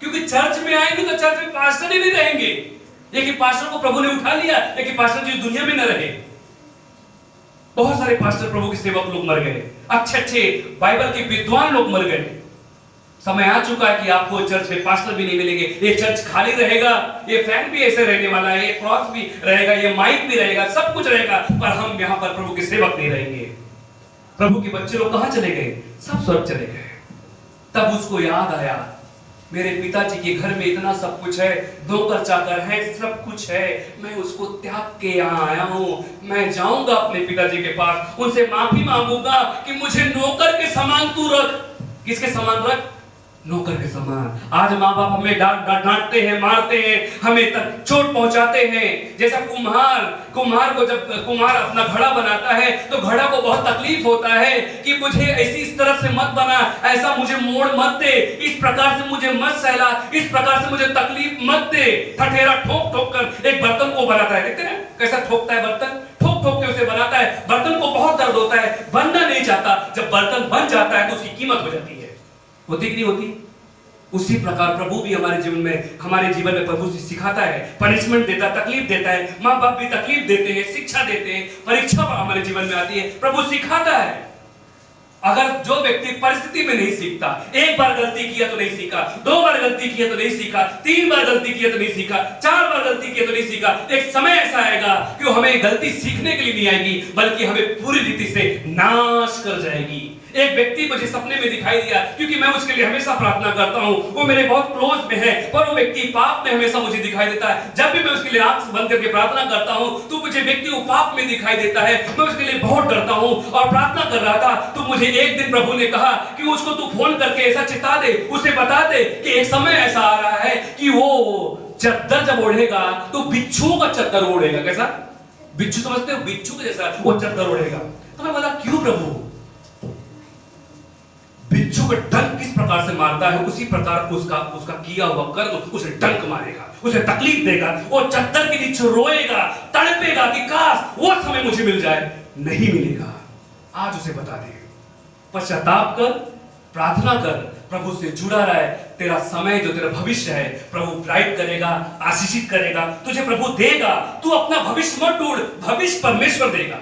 क्योंकि चर्च में आएंगे तो चर्च में पास्टर ही नहीं रहेंगे। एक ही पास्टर को प्रभु ने उठा लिया, एक ही पास्टर जी दुनिया में न रहे। बहुत सारे पास्टर प्रभु के सेवक लोग मर गए, अच्छे अच्छे बाइबल के विद्वान लोग मर गए। समय आ चुका है कि आपको चर्च में पास्टर भी नहीं मिलेंगे, ये चर्च खाली रहेगा, ये फैन भी ऐसे रहने वाला है, ये क्रॉस भी रहेगा, ये माइक भी रहेगा, सब कुछ रहेगा, पर हम यहाँ पर प्रभु के सेवक नहीं रहेंगे। प्रभु के बच्चे लोग कहां चले गए? सब स्वर्ग चले गए। तब उसको याद आया, मेरे पिताजी के घर में इतना सब कुछ है, नौकर चाकर है, सब कुछ है, मैं उसको त्याग के यहाँ आया हूँ। मैं जाऊंगा अपने पिताजी के पास, उनसे माफी मांगूंगा कि मुझे नौकर के समान तू रख। किसके समान रख? नौकर के समान। आज माँ बाप हमें डांटते हैं, मारते हैं, हमें तक चोट पहुंचाते हैं। जैसा कुम्हार को जब कुम्हार अपना घड़ा बनाता है तो घड़ा को बहुत तकलीफ होता है कि मुझे ऐसी इस तरह से मत बना, ऐसा मुझे मोड़ मत दे, इस प्रकार से मुझे मत सहला, इस प्रकार से मुझे तकलीफ मत दे। ठठेरा ठोक ठोक कर एक बर्तन को बनाता है, देखते हैं कैसा ठोकता है बर्तन, ठोक ठोक के उसे बनाता है। बर्तन को बहुत दर्द होता है, बनना नहीं चाहता, जब बर्तन बन जाता है तो उसकी कीमत हो जाती है। होती कि नहीं होती? उसी प्रकार प्रभु भी हमारे जीवन में प्रभु सिखाता है, पनिशमेंट देता है, तकलीफ देता है। माँ बाप भी तकलीफ देते हैं, शिक्षा देते हैं, परीक्षा हमारे जीवन में आती है, प्रभु सिखाता है। अगर जो व्यक्ति परिस्थिति में नहीं सीखता, एक बार गलती किया तो नहीं सीखा, 2 बार गलती किया तो नहीं सीखा, 3 बार गलती किया तो नहीं सीखा, 4 बार गलती किया तो नहीं सीखा, एक समय ऐसा आएगा कि हमें गलती सीखने के लिए नहीं आएगी, बल्कि हमें पूरी रीति से नाश कर जाएगी। एक व्यक्ति मुझे सपने में दिखाई दिया, क्योंकि मैं उसके लिए हमेशा प्रार्थना करता हूं, वो मेरे बहुत क्लोज में है, पर वो व्यक्ति पाप में हमेशा मुझे दिखाई देता है। जब भी मैं उसके लिए आंख बंद करके प्रार्थना करता हूं तो मुझे व्यक्ति वो पाप में दिखाई देता है। मैं उसके लिए बहुत डरता हूं और प्रार्थना कर रहा था तो मुझे एक दिन प्रभु ने कहा कि उसको तू फोन करके ऐसा चिता दे, उसे बता दे कि एक समय ऐसा आ रहा है कि वो चद्दर जब ओढ़ेगा तो बिच्छुओं का चद्दर ओढ़ेगा। कैसा? बिच्छू समझते हो? बिच्छू के जैसा वो चद्दर ओढ़ेगा। तो मैं बोला क्यों प्रभु? बिच्छू का डंक किस प्रकार प्रकार से मारता है उसी प्रकार उसका किया हुआ कर्म उसे डंक मारेगा, उसे तकलीफ देगा, वो चद्दर के नीचे रोएगा, तड़पेगा कि काश वो समय मुझे मिल जाए। नहीं मिलेगा। आज उसे बता दे, पश्चाताप कर, प्रार्थना कर, प्रभु से जुड़ा रहे। तेरा समय जो तेरा भविष्य है प्रभु ब्राइट करेगा, आशीषित करेगा, तुझे प्रभु देगा। तू अपना भविष्य मत ढूंढ, भविष्य परमेश्वर देगा।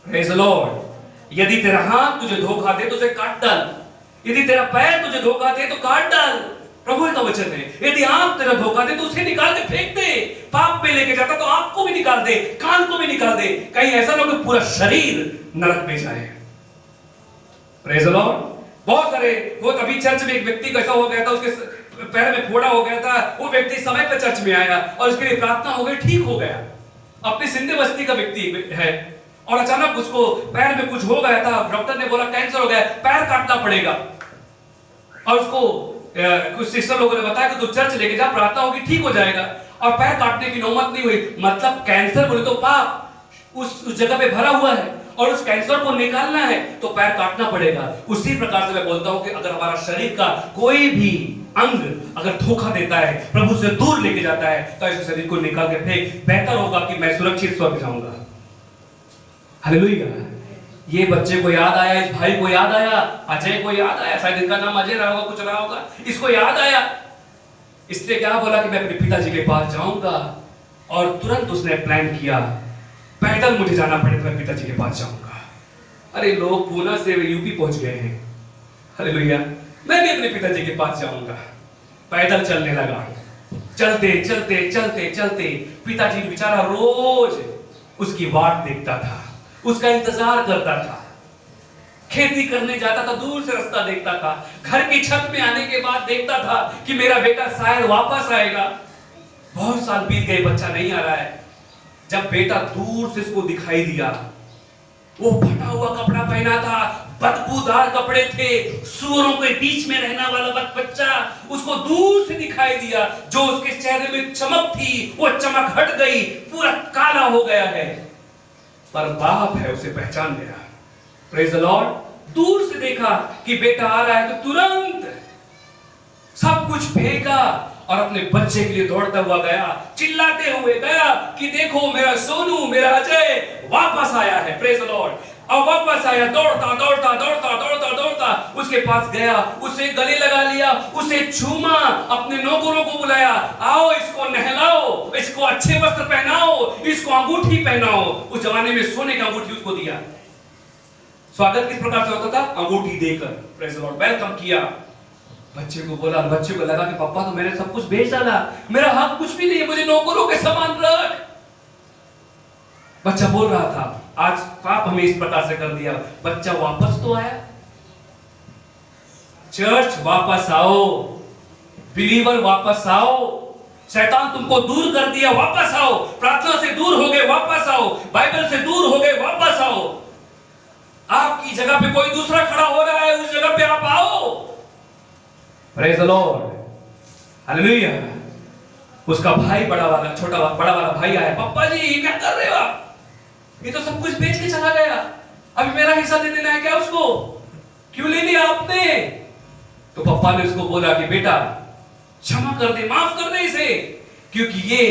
Praise the Lord. यदि तेरा हाथ तुझे धोखा दे तो उसे काट डाल, यदि तेरा पैर तुझे धोखा दे तो काट डाल। प्रभु का वचन है। यदि आंख तेरा धोखा दे तो उसे निकाल के फेंक दे। पाप पे लेके जाता तो आंख को भी निकाल दे, कान को भी निकाल दे। कहीं ऐसा ना हो पूरा शरीर नरक में जाए। Praise the Lord. बहुत सारे वो अभी चर्च में एक व्यक्ति कैसा हो गया था, उसके पैर में फोड़ा हो गया था। वो व्यक्ति समय पे चर्च में आया और उसके लिए प्रार्थना हो गई, ठीक हो गया। अपनी सिंधे बस्ती का व्यक्ति है और अचानक उसको पैर में कुछ हो गया था। डॉक्टर ने बोला कैंसर हो गया, पैर काटना पड़ेगा। और उसको कुछ सिस्टर लोगों ने बताया कि तू चर्च लेके जा, प्रार्थना होगी, ठीक हो जाएगा। और पैर काटने की नौबत नहीं हुई। मतलब कैंसर बोले तो पाप उस जगह पे भरा हुआ है और उस कैंसर को निकालना है तो पैर काटना पड़ेगा। उसी प्रकार से मैं बोलता हूं कि अगर हमारा शरीर का कोई भी अंग अगर धोखा देता है, प्रभु से दूर लेके जाता है, तो ऐसे शरीर को निकाल के फेंक। बेहतर होगा कि मैं सुरक्षित स्वर्ग जाऊंगा। हालेलुया। ये बच्चे को याद आया, इस भाई को याद आया, अजय को याद आया, शायद इनका नाम अजय रहा होगा, कुछ रहा होगा, इसको याद आया। इसलिए क्या बोला कि मैं अपने पिताजी के पास जाऊंगा। और तुरंत उसने प्लान किया, पैदल मुझे जाना पड़े तो मैं पिताजी के पास जाऊंगा। अरे लोग पूना से यूपी पहुंच गए हैं। हालेलुया। मैं भी अपने पिताजी के पास जाऊंगा। पैदल चलने लगा। चलते चलते चलते चलते पिताजी बेचारा रोज उसकी वाट देखता था, उसका इंतजार करता था। खेती करने जाता था, दूर से रास्ता देखता था। घर की छत में आने के बाद देखता था कि मेरा बेटा शायद वापस आएगा। बहुत साल बीत गए, बच्चा नहीं आ रहा है। जब बेटा दूर से इसको दिखाई दिया, वो फटा हुआ कपड़ा पहना था, बदबूदार कपड़े थे, सूअरों के बीच में रहने वाला बच्चा उसको दूर से दिखाई दिया। जो उसके चेहरे में चमक थी वो चमक हट गई, पूरा काला हो गया है। पर बाप है, उसे पहचान गया। Praise the Lord. दूर से देखा कि बेटा आ रहा है तो तुरंत सब कुछ फेंका और अपने बच्चे के लिए दौड़ता हुआ गया, चिल्लाते हुए गया कि देखो मेरा सोनू, मेरा अजय वापस आया है। Praise the Lord. और वापस आया, दौड़ता दौड़ता दौड़ता दौड़ता दौड़ता उसके पास गया, उसे गले लगा लिया, उसे छूमा, अपने नौकरों को बुलाया, आओ इसको नहलाओ, इसको अच्छे वस्त्र पहनाओ, इसको अंगूठी पहनाओ। उस जमाने में सोने की अंगूठी उसको दिया। स्वागत किस प्रकार से होता था? अंगूठी देकर। Praise the Lord. वेलकम किया। बच्चे को बोला, बच्चे को लगा कि पापा तो मैंने सब कुछ बेच डाला, मेरा हक कुछ भी नहीं है, मुझे नौकरों के समान रख। बच्चा बोल रहा था आज पाप हमें इस प्रकार से कर दिया। बच्चा वापस तो आया। चर्च वापस आओ, बिलीवर वापस आओ। शैतान तुमको दूर कर दिया, वापस आओ। प्रार्थना से दूर हो गए, वापस आओ। बाइबल से दूर हो गए, वापस आओ। आपकी जगह पे कोई दूसरा खड़ा हो रहा है, उस जगह पे आप आओ। Praise the Lord. हालेलुया। उसका भाई बड़ा वाला भाई आया, पापा जी ये क्या कर रहे हो आप? ये तो सब कुछ बेच के चला गया, अभी मेरा हिस्सा दे देना है क्या उसको? क्यों ले लिया आपने? तो पापा ने उसको बोला कि बेटा क्षमा कर दे, माफ कर दे इसे, क्योंकि ये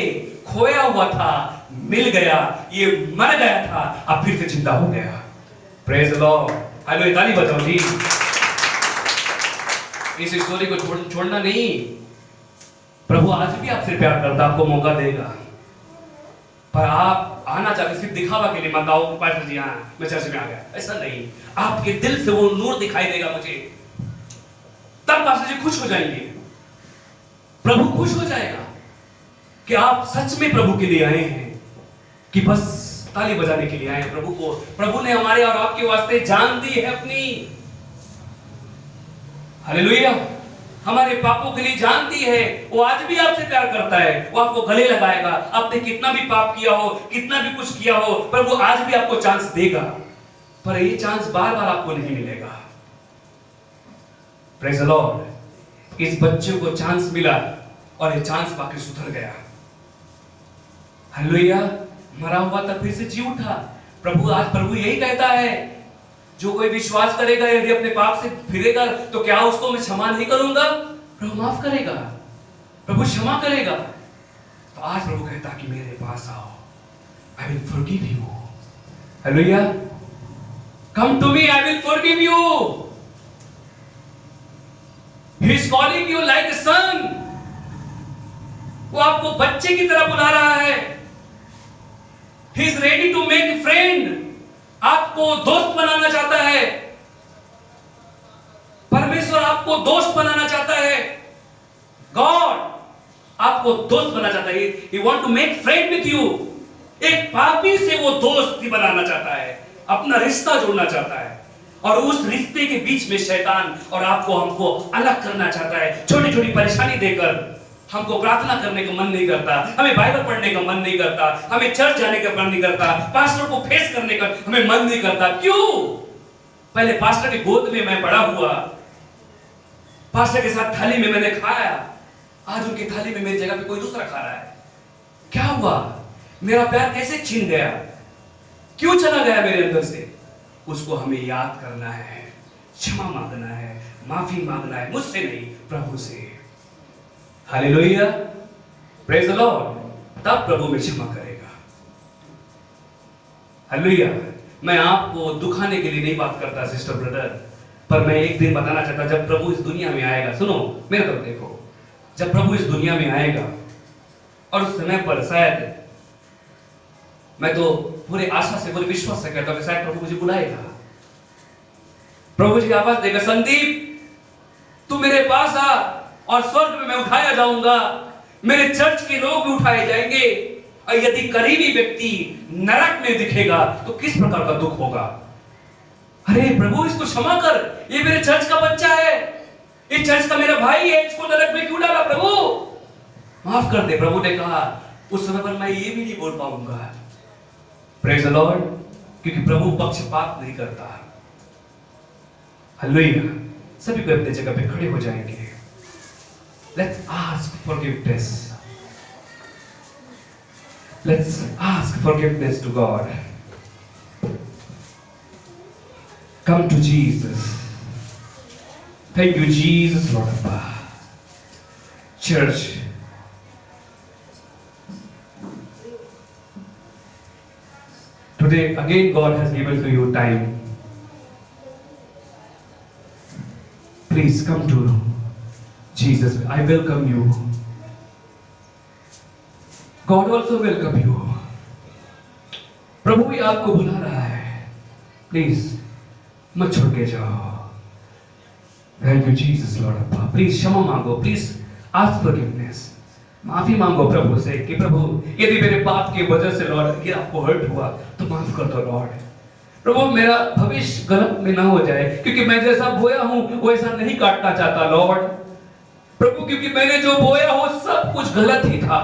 खोया हुआ था, मिल गया, ये मर गया था, अब फिर से जिंदा हो गया। Praise the Lord. हालेलुया। ताली बजाओ जी। इस स्टोरी को छोड़ना नहीं। प्रभु आज भी आपसे प्यार करता, आपको मौका देगा, पर आप आना चाहते सिर्फ दिखावा के लिए मत आओ पास्टर जी हाँ मैं चर्च में आ गया, ऐसा नहीं। आपके दिल से वो नूर दिखाई देगा मुझे, तब पास्टर जी खुश हो जाएंगे, प्रभु खुश हो जाएगा कि आप सच में प्रभु के लिए आए हैं, कि बस ताली बजाने के लिए आए हैं। प्रभु ने हमारे और आपके वास्ते जान दी है अपनी। हालेलुया। हमारे पापों के लिए जान दी है। वो आज भी आपसे प्यार करता है, वो आपको गले लगाएगा। आपने कितना भी पाप किया हो, कितना भी कुछ किया हो, प्रभु आज भी आपको चांस देगा, पर ये चांस बार बार आपको नहीं मिलेगा। Praise the Lord. इस बच्चे को चांस मिला और ये चांस पाके सुधर गया। हालेलुया। मरा हुआ तब फिर से जी उठा। प्रभु यही कहता है जो कोई विश्वास करेगा, यदि अपने पाप से फिरेगा, तो क्या उसको मैं क्षमा नहीं करूंगा? प्रभु माफ करेगा, प्रभु क्षमा करेगा। तो आज प्रभु कहता कि मेरे पास आओ, I will forgive you. Hallelujah. Come to me, I will forgive you. He is calling you like a son. वो आपको बच्चे की तरह बुला रहा है। He is ready to make a friend. आपको दोस्त बनाना चाहता है। परमेश्वर आपको दोस्त बनाना चाहता है। God आपको दोस्त बनाना चाहता है। He want to make friend with you. एक पापी से वो दोस्ती बनाना चाहता है, अपना रिश्ता जोड़ना चाहता है, और उस रिश्ते के बीच में शैतान और आपको हमको अलग करना चाहता है। छोटी छोटी परेशानी देकर हमको प्रार्थना करने का मन नहीं करता, हमें बाइबल पढ़ने का मन नहीं करता, हमें चर्च जाने का मन नहीं करता, पास्टर को फेस करने का हमें मन नहीं करता। क्यों? पहले पास्टर की गोद में मैं बड़ा हुआ, पास्टर के साथ थाली में मैंने खाया, आज उनकी थाली में मेरी जगह पे कोई दूसरा खा रहा है। क्या हुआ? मेरा प्यार कैसे छीन गया? क्यों चला गया मेरे अंदर से? उसको हमें याद करना है, क्षमा मांगना है, माफी मांगना है, मुझसे नहीं, प्रभु से। Hallelujah, praise the Lord. तब प्रभु में क्षमा करेगा। हालेलुया। मैं आपको दुखाने के लिए नहीं बात करता सिस्टर ब्रदर, पर मैं एक दिन बताना चाहता, जब प्रभु इस दुनिया में आएगा, सुनो मेरे तरफ देखो, जब प्रभु इस दुनिया में आएगा और उस समय पर शायद, मैं तो पूरे आशा से, पूरे विश्वास से कहता हूं कि शायद प्रभु मुझे बुलाएगा, प्रभु जी आवाज देगा, संदीप तू मेरे पास आ और स्वर्ग में मैं उठाया जाऊंगा, मेरे चर्च के लोग भी उठाए जाएंगे, और यदि करीबी व्यक्ति नरक में दिखेगा तो किस प्रकार का दुख होगा। अरे प्रभु इसको क्षमा कर, ये मेरे चर्च का बच्चा है, ये चर्च का मेरा भाई है, इसको नरक में क्यों डाला? प्रभु माफ कर दे। प्रभु ने कहा उस समय पर मैं ये भी नहीं बोल पाऊंगा। प्रेज द लॉर्ड, क्योंकि प्रभु पक्षपात नहीं करता। हालेलुया। सभी को अपनी जगह पे खड़े हो जाएंगे। Let's ask forgiveness. Let's ask forgiveness to God. Come to Jesus. Thank you, Jesus, Lord Abba. Church, today again God has given to you time. Please come to Jesus. I welcome you. God also welcome you. प्रभु भी आपको बुला रहा है। Please मत छोड़ के जाओ। Thank you, Jesus, Lord Abba. Please क्षमा मांगो, प्लीज ask forgiveness. माफी मांगो प्रभु से कि प्रभु यदि मेरे पाप की वजह से लॉर्ड ये आपको हर्ट हुआ तो माफ कर दो लॉर्ड। प्रभु मेरा भविष्य गलत में ना हो जाए, क्योंकि मैं जैसा बोया हूं वैसा नहीं काटना चाहता लॉर्ड। प्रभु क्योंकि मैंने जो बोया वो सब कुछ गलत ही था।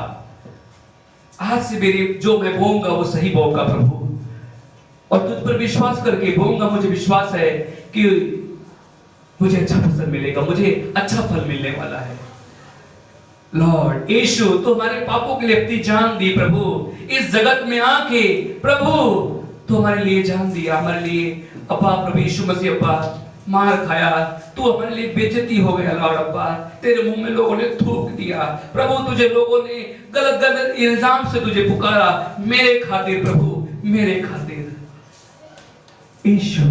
आज से मेरी जो मैं बोऊंगा वो सही बोऊंगा प्रभु, और तुझ पर विश्वास करके बोऊंगा। मुझे विश्वास है कि मुझे अच्छा फसल मिलेगा, मुझे अच्छा फल मिलने वाला है। लॉर्ड यीशु तो हमारे पापों के लिए अपनी जान दी प्रभु, इस जगत में आके प्रभु तो हमारे लिए जान दिया, हमारे लिए अब्बा प्रभु यीशु मसीह अब्बा मार खाया, तू हमारे लिए बेइज्जती हो गया लॉर्ड अब्बा, तेरे मुंह में लोगों ने थूक दिया प्रभु, तुझे लोगों ने गलत गलत इल्जाम से तुझे पुकारा मेरे खातिर प्रभु, मेरे खातिर। यीशु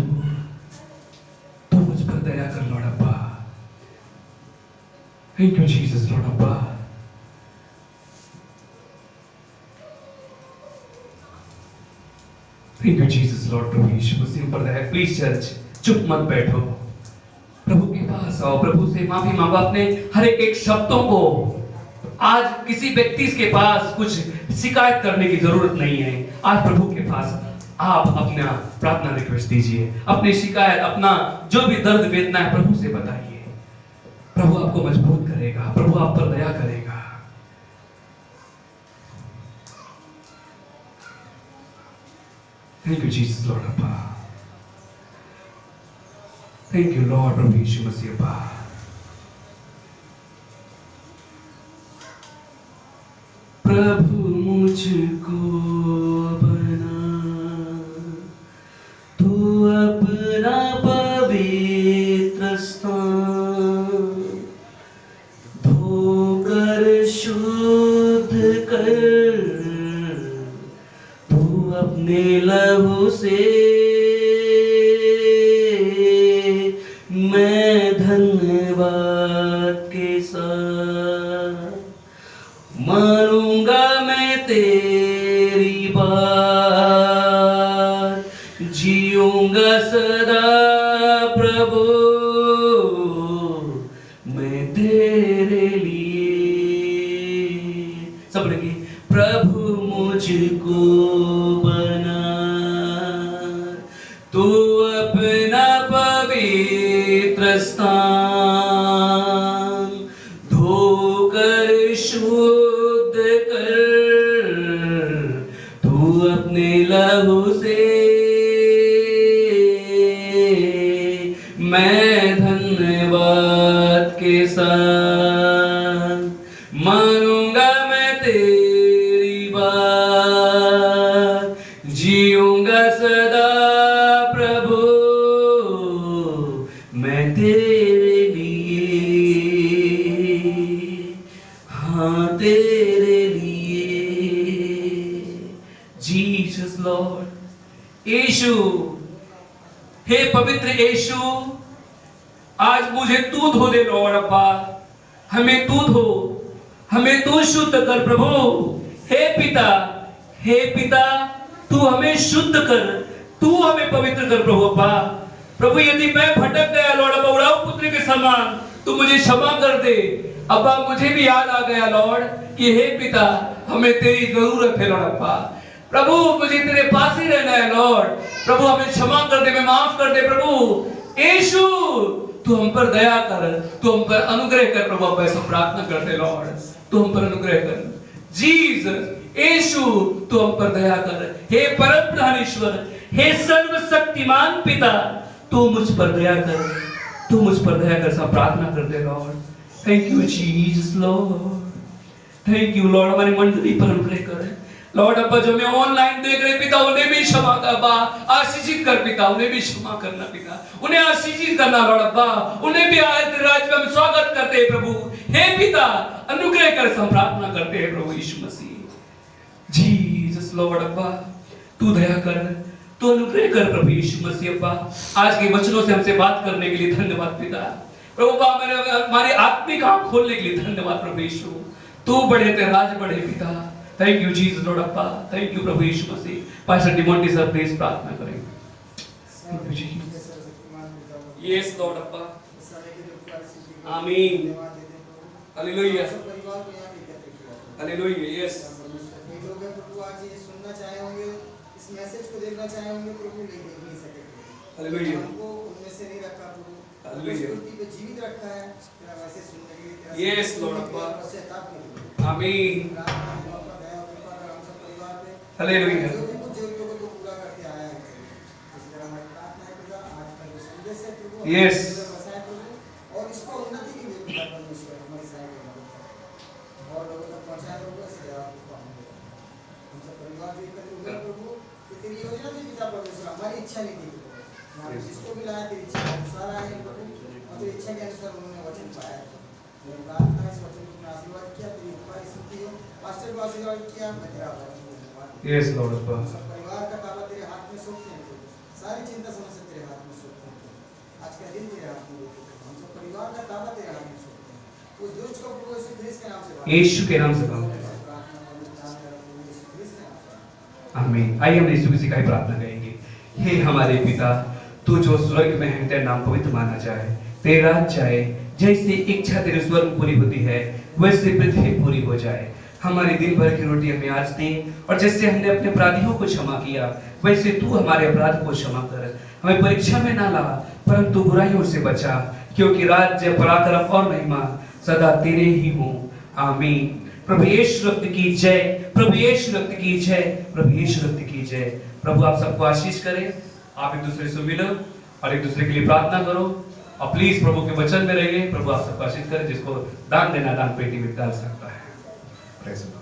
तू मुझ पर दया कर लॉर्ड अब्बा। थैंक यू जीसस लॉर्ड अब्बा। थैंक यू जीसस लॉर्ड प्रभु यीशु मसीह पर दया। प्लीज चर्च चुप मत बैठो, प्रभु के पास आओ, प्रभु से माफी मांगो अपने हर एक शब्दों को। आज किसी व्यक्ति के पास कुछ शिकायत करने की जरूरत नहीं है। आज प्रभु के पास आप अपना प्रार्थना रिक्वेस्ट दीजिए, अपनी शिकायत, अपना जो भी दर्द वेदना है प्रभु से बताइए। प्रभु आपको मजबूत करेगा, प्रभु आप पर दया करेगा। थैंक यू जीसस लॉर्ड अब्बा। थैंक यू लॉर्ड प्रभु यीशु मसीह अब्बा। प्रभु मुझको बना, तू अपना
धन्यवाद के साथ मानूंगा मैं तेरी बात, जीऊंगा सदा प्रभु मैं तेरे लिए। सब लगे प्रभु मुझको बना तू अपना पवित्र स्थान, धोकर शुद्ध कर तू अपने लहू से। मैं धन्यवाद के साथ मानूंगा मैं तेरी बात, जीऊंगा सदा प्रभु मैं तेरे लिए, हाँ तेरे लिए। जीसस लॉर्ड, यीशु, हे पवित्र यीशु, आज मुझे तू धो दे लॉर्ड अब्बा, हमें तू धो, हमें तू शुद्ध कर प्रभु। हे पिता तू हमें शुद्ध कर, तू हमें पवित्र कर प्रभु अब्बा। प्रभु यदि मैं भटक गया लॉर्ड अब्बा उड़ाऊ पुत्र के समान, तू मुझे क्षमा कर दे अब्बा। मुझे भी याद आ गया लॉर्ड कि हे पिता हमें तेरी जरूरत है लॉर्ड अब्बा। प्रभु मुझे तेरे पास ही रहना है लॉर्ड। प्रभु हमें क्षमा कर दे, मैं माफ कर दे प्रभु। यीशु तू हम पर दया कर, तू हम पर अनुग्रह कर प्रभु। अब ऐसा प्रार्थना करते लॉर्ड, तू हम पर अनुग्रह कर। जीसस, यीशु तू हम पर दया कर। हे परम प्रधानेश्वर, हे सर्वशक्तिमान पिता, तू मुझ पर दया कर, तू मुझ पर दया कर। सब प्रार्थना करते Lord. Thank you Jesus Lord, thank you Lord. हमारी मंडली पर अनुग्रह कर लॉर्ड अब्बा। जो मैं ऑनलाइन देख रहे पिता उन्हें भी क्षमा कर अब्बा, आशीषित कर पिता, उन्हें भी क्षमा करना पिता, उन्हें आशीषित करना लॉर्ड अब्बा। उन्हें भी आज राज्य में हम स्वागत करते हैं प्रभु। हे पिता अनुग्रह कर, हम प्रार्थना करते हैं प्रभु यीशु मसीह। जीसस लॉर्ड अब्बा, तू दया कर, तू अनुग्रह कर प्रभु यीशु मसीह अब्बा। आज के वचनों से हमसे बात करने के लिए धन्यवाद पिता। प्रभु हमारी आत्मिक आंख खोलने के लिए धन्यवाद प्रभु यीशु। तू बढ़े तेरा राज बढ़े पिता। थैंक यू जीसस लॉर्ड अब्बा, थैंक यू प्रभु यीशु मसीह। पास्टर डिमोंटी सर प्लीज प्रार्थना करें। Thank you Jesus. Yes lord अब्बा, आमीन, हालेलुया, हालेलुया। यस
लोग प्रभु आज ये सुनना चाहे होंगे, इस मैसेज को देखना चाहे होंगे प्रभु, लेकिन देख नहीं सके।
हालेलुया,
हमको उनमें से नहीं रखा प्रभु,
हालेलुया,
पे जीवित रखा है तेरा मैसेज सुनने के लिए।
यस लॉर्ड अब्बा, आमीन, हालेलुया।
जो भी कुछ जरूरतों को पूरा करके आया है इस तरह हमारी प्रार्थना है पिता। आज का जो संदेश है प्रभु,
यस,
बसाए प्रभु, और इसको उन्नति के लिए पिता परमेश्वर हमारी सहायता करो और लोगों तक पहुंचाए प्रभु। ऐसे आपको हम सब परिवार भी एकत्र हुए प्रभु, कि तेरी योजना थी पिता परमेश्वर, हमारी इच्छा नहीं थी प्रभु। हम जिसको भी लाया तेरी इच्छा के अनुसार आए प्रभु, और तेरी इच्छा के अनुसार उन्होंने वचन पाया। मेरी प्रार्थना है इस वचन को तुमने आशीर्वाद किया, तेरी कृपा स्तुति हो, पास्टर को आशीर्वाद किया। मैं तेरा आभारी हूं।
यस लॉर्ड अब्बा,
परिवार का ताबा तेरे हाथ में सौंपते हैं प्रभु, सारी चिंता समस्या तेरे हाथ में सौंपते हैं। आज का दिन तेरे हाथ में देते हैं, हम सब परिवार का ताबा तेरे हाथ में सौंपते हैं। उस दुष्ट को प्रभु यीशु ख्रिस्त के नाम से
यीशु के नाम से प्रार्थना
प्रार्थना करते हैं प्रभु यीशु ख्रिस्त के नाम से।
आमीन। आइए हम यीशु मसीह की प्रार्थना करेंगे। हे हमारे पिता, तू जो स्वर्ग में है तेरा नाम पवित्र माना जाए, तेरा राज्य आए, जैसे इच्छा तेरे स्वर्ग में पूरी होती है वैसे पृथ्वी पूरी हो जाए। हमारे दिन भर की रोटी हमें आज दे, और जैसे हमने अपने अपराधियों को क्षमा किया वैसे तू हमारे अपराध को क्षमा कर। हमें परीक्षा में ना ला, परंतु बुराइयों से बचा, क्योंकि राज्य, पराक्रम और महिमा सदा तेरे ही हो। आमीन। प्रभु यीशु रक्त की जय, प्रभु यीशु रक्त की जय, प्रभु यीशु रक्त की जय। प्रभु आप सबको आशीष करे। आप एक दूसरे से मिलो और एक दूसरे के लिए प्रार्थना करो, और प्लीज प्रभु के वचन में रहिए। प्रभु आप सबको आशीष करे। जिसको दान देना दान पेटी में डाल सकता है। Praise the Lord.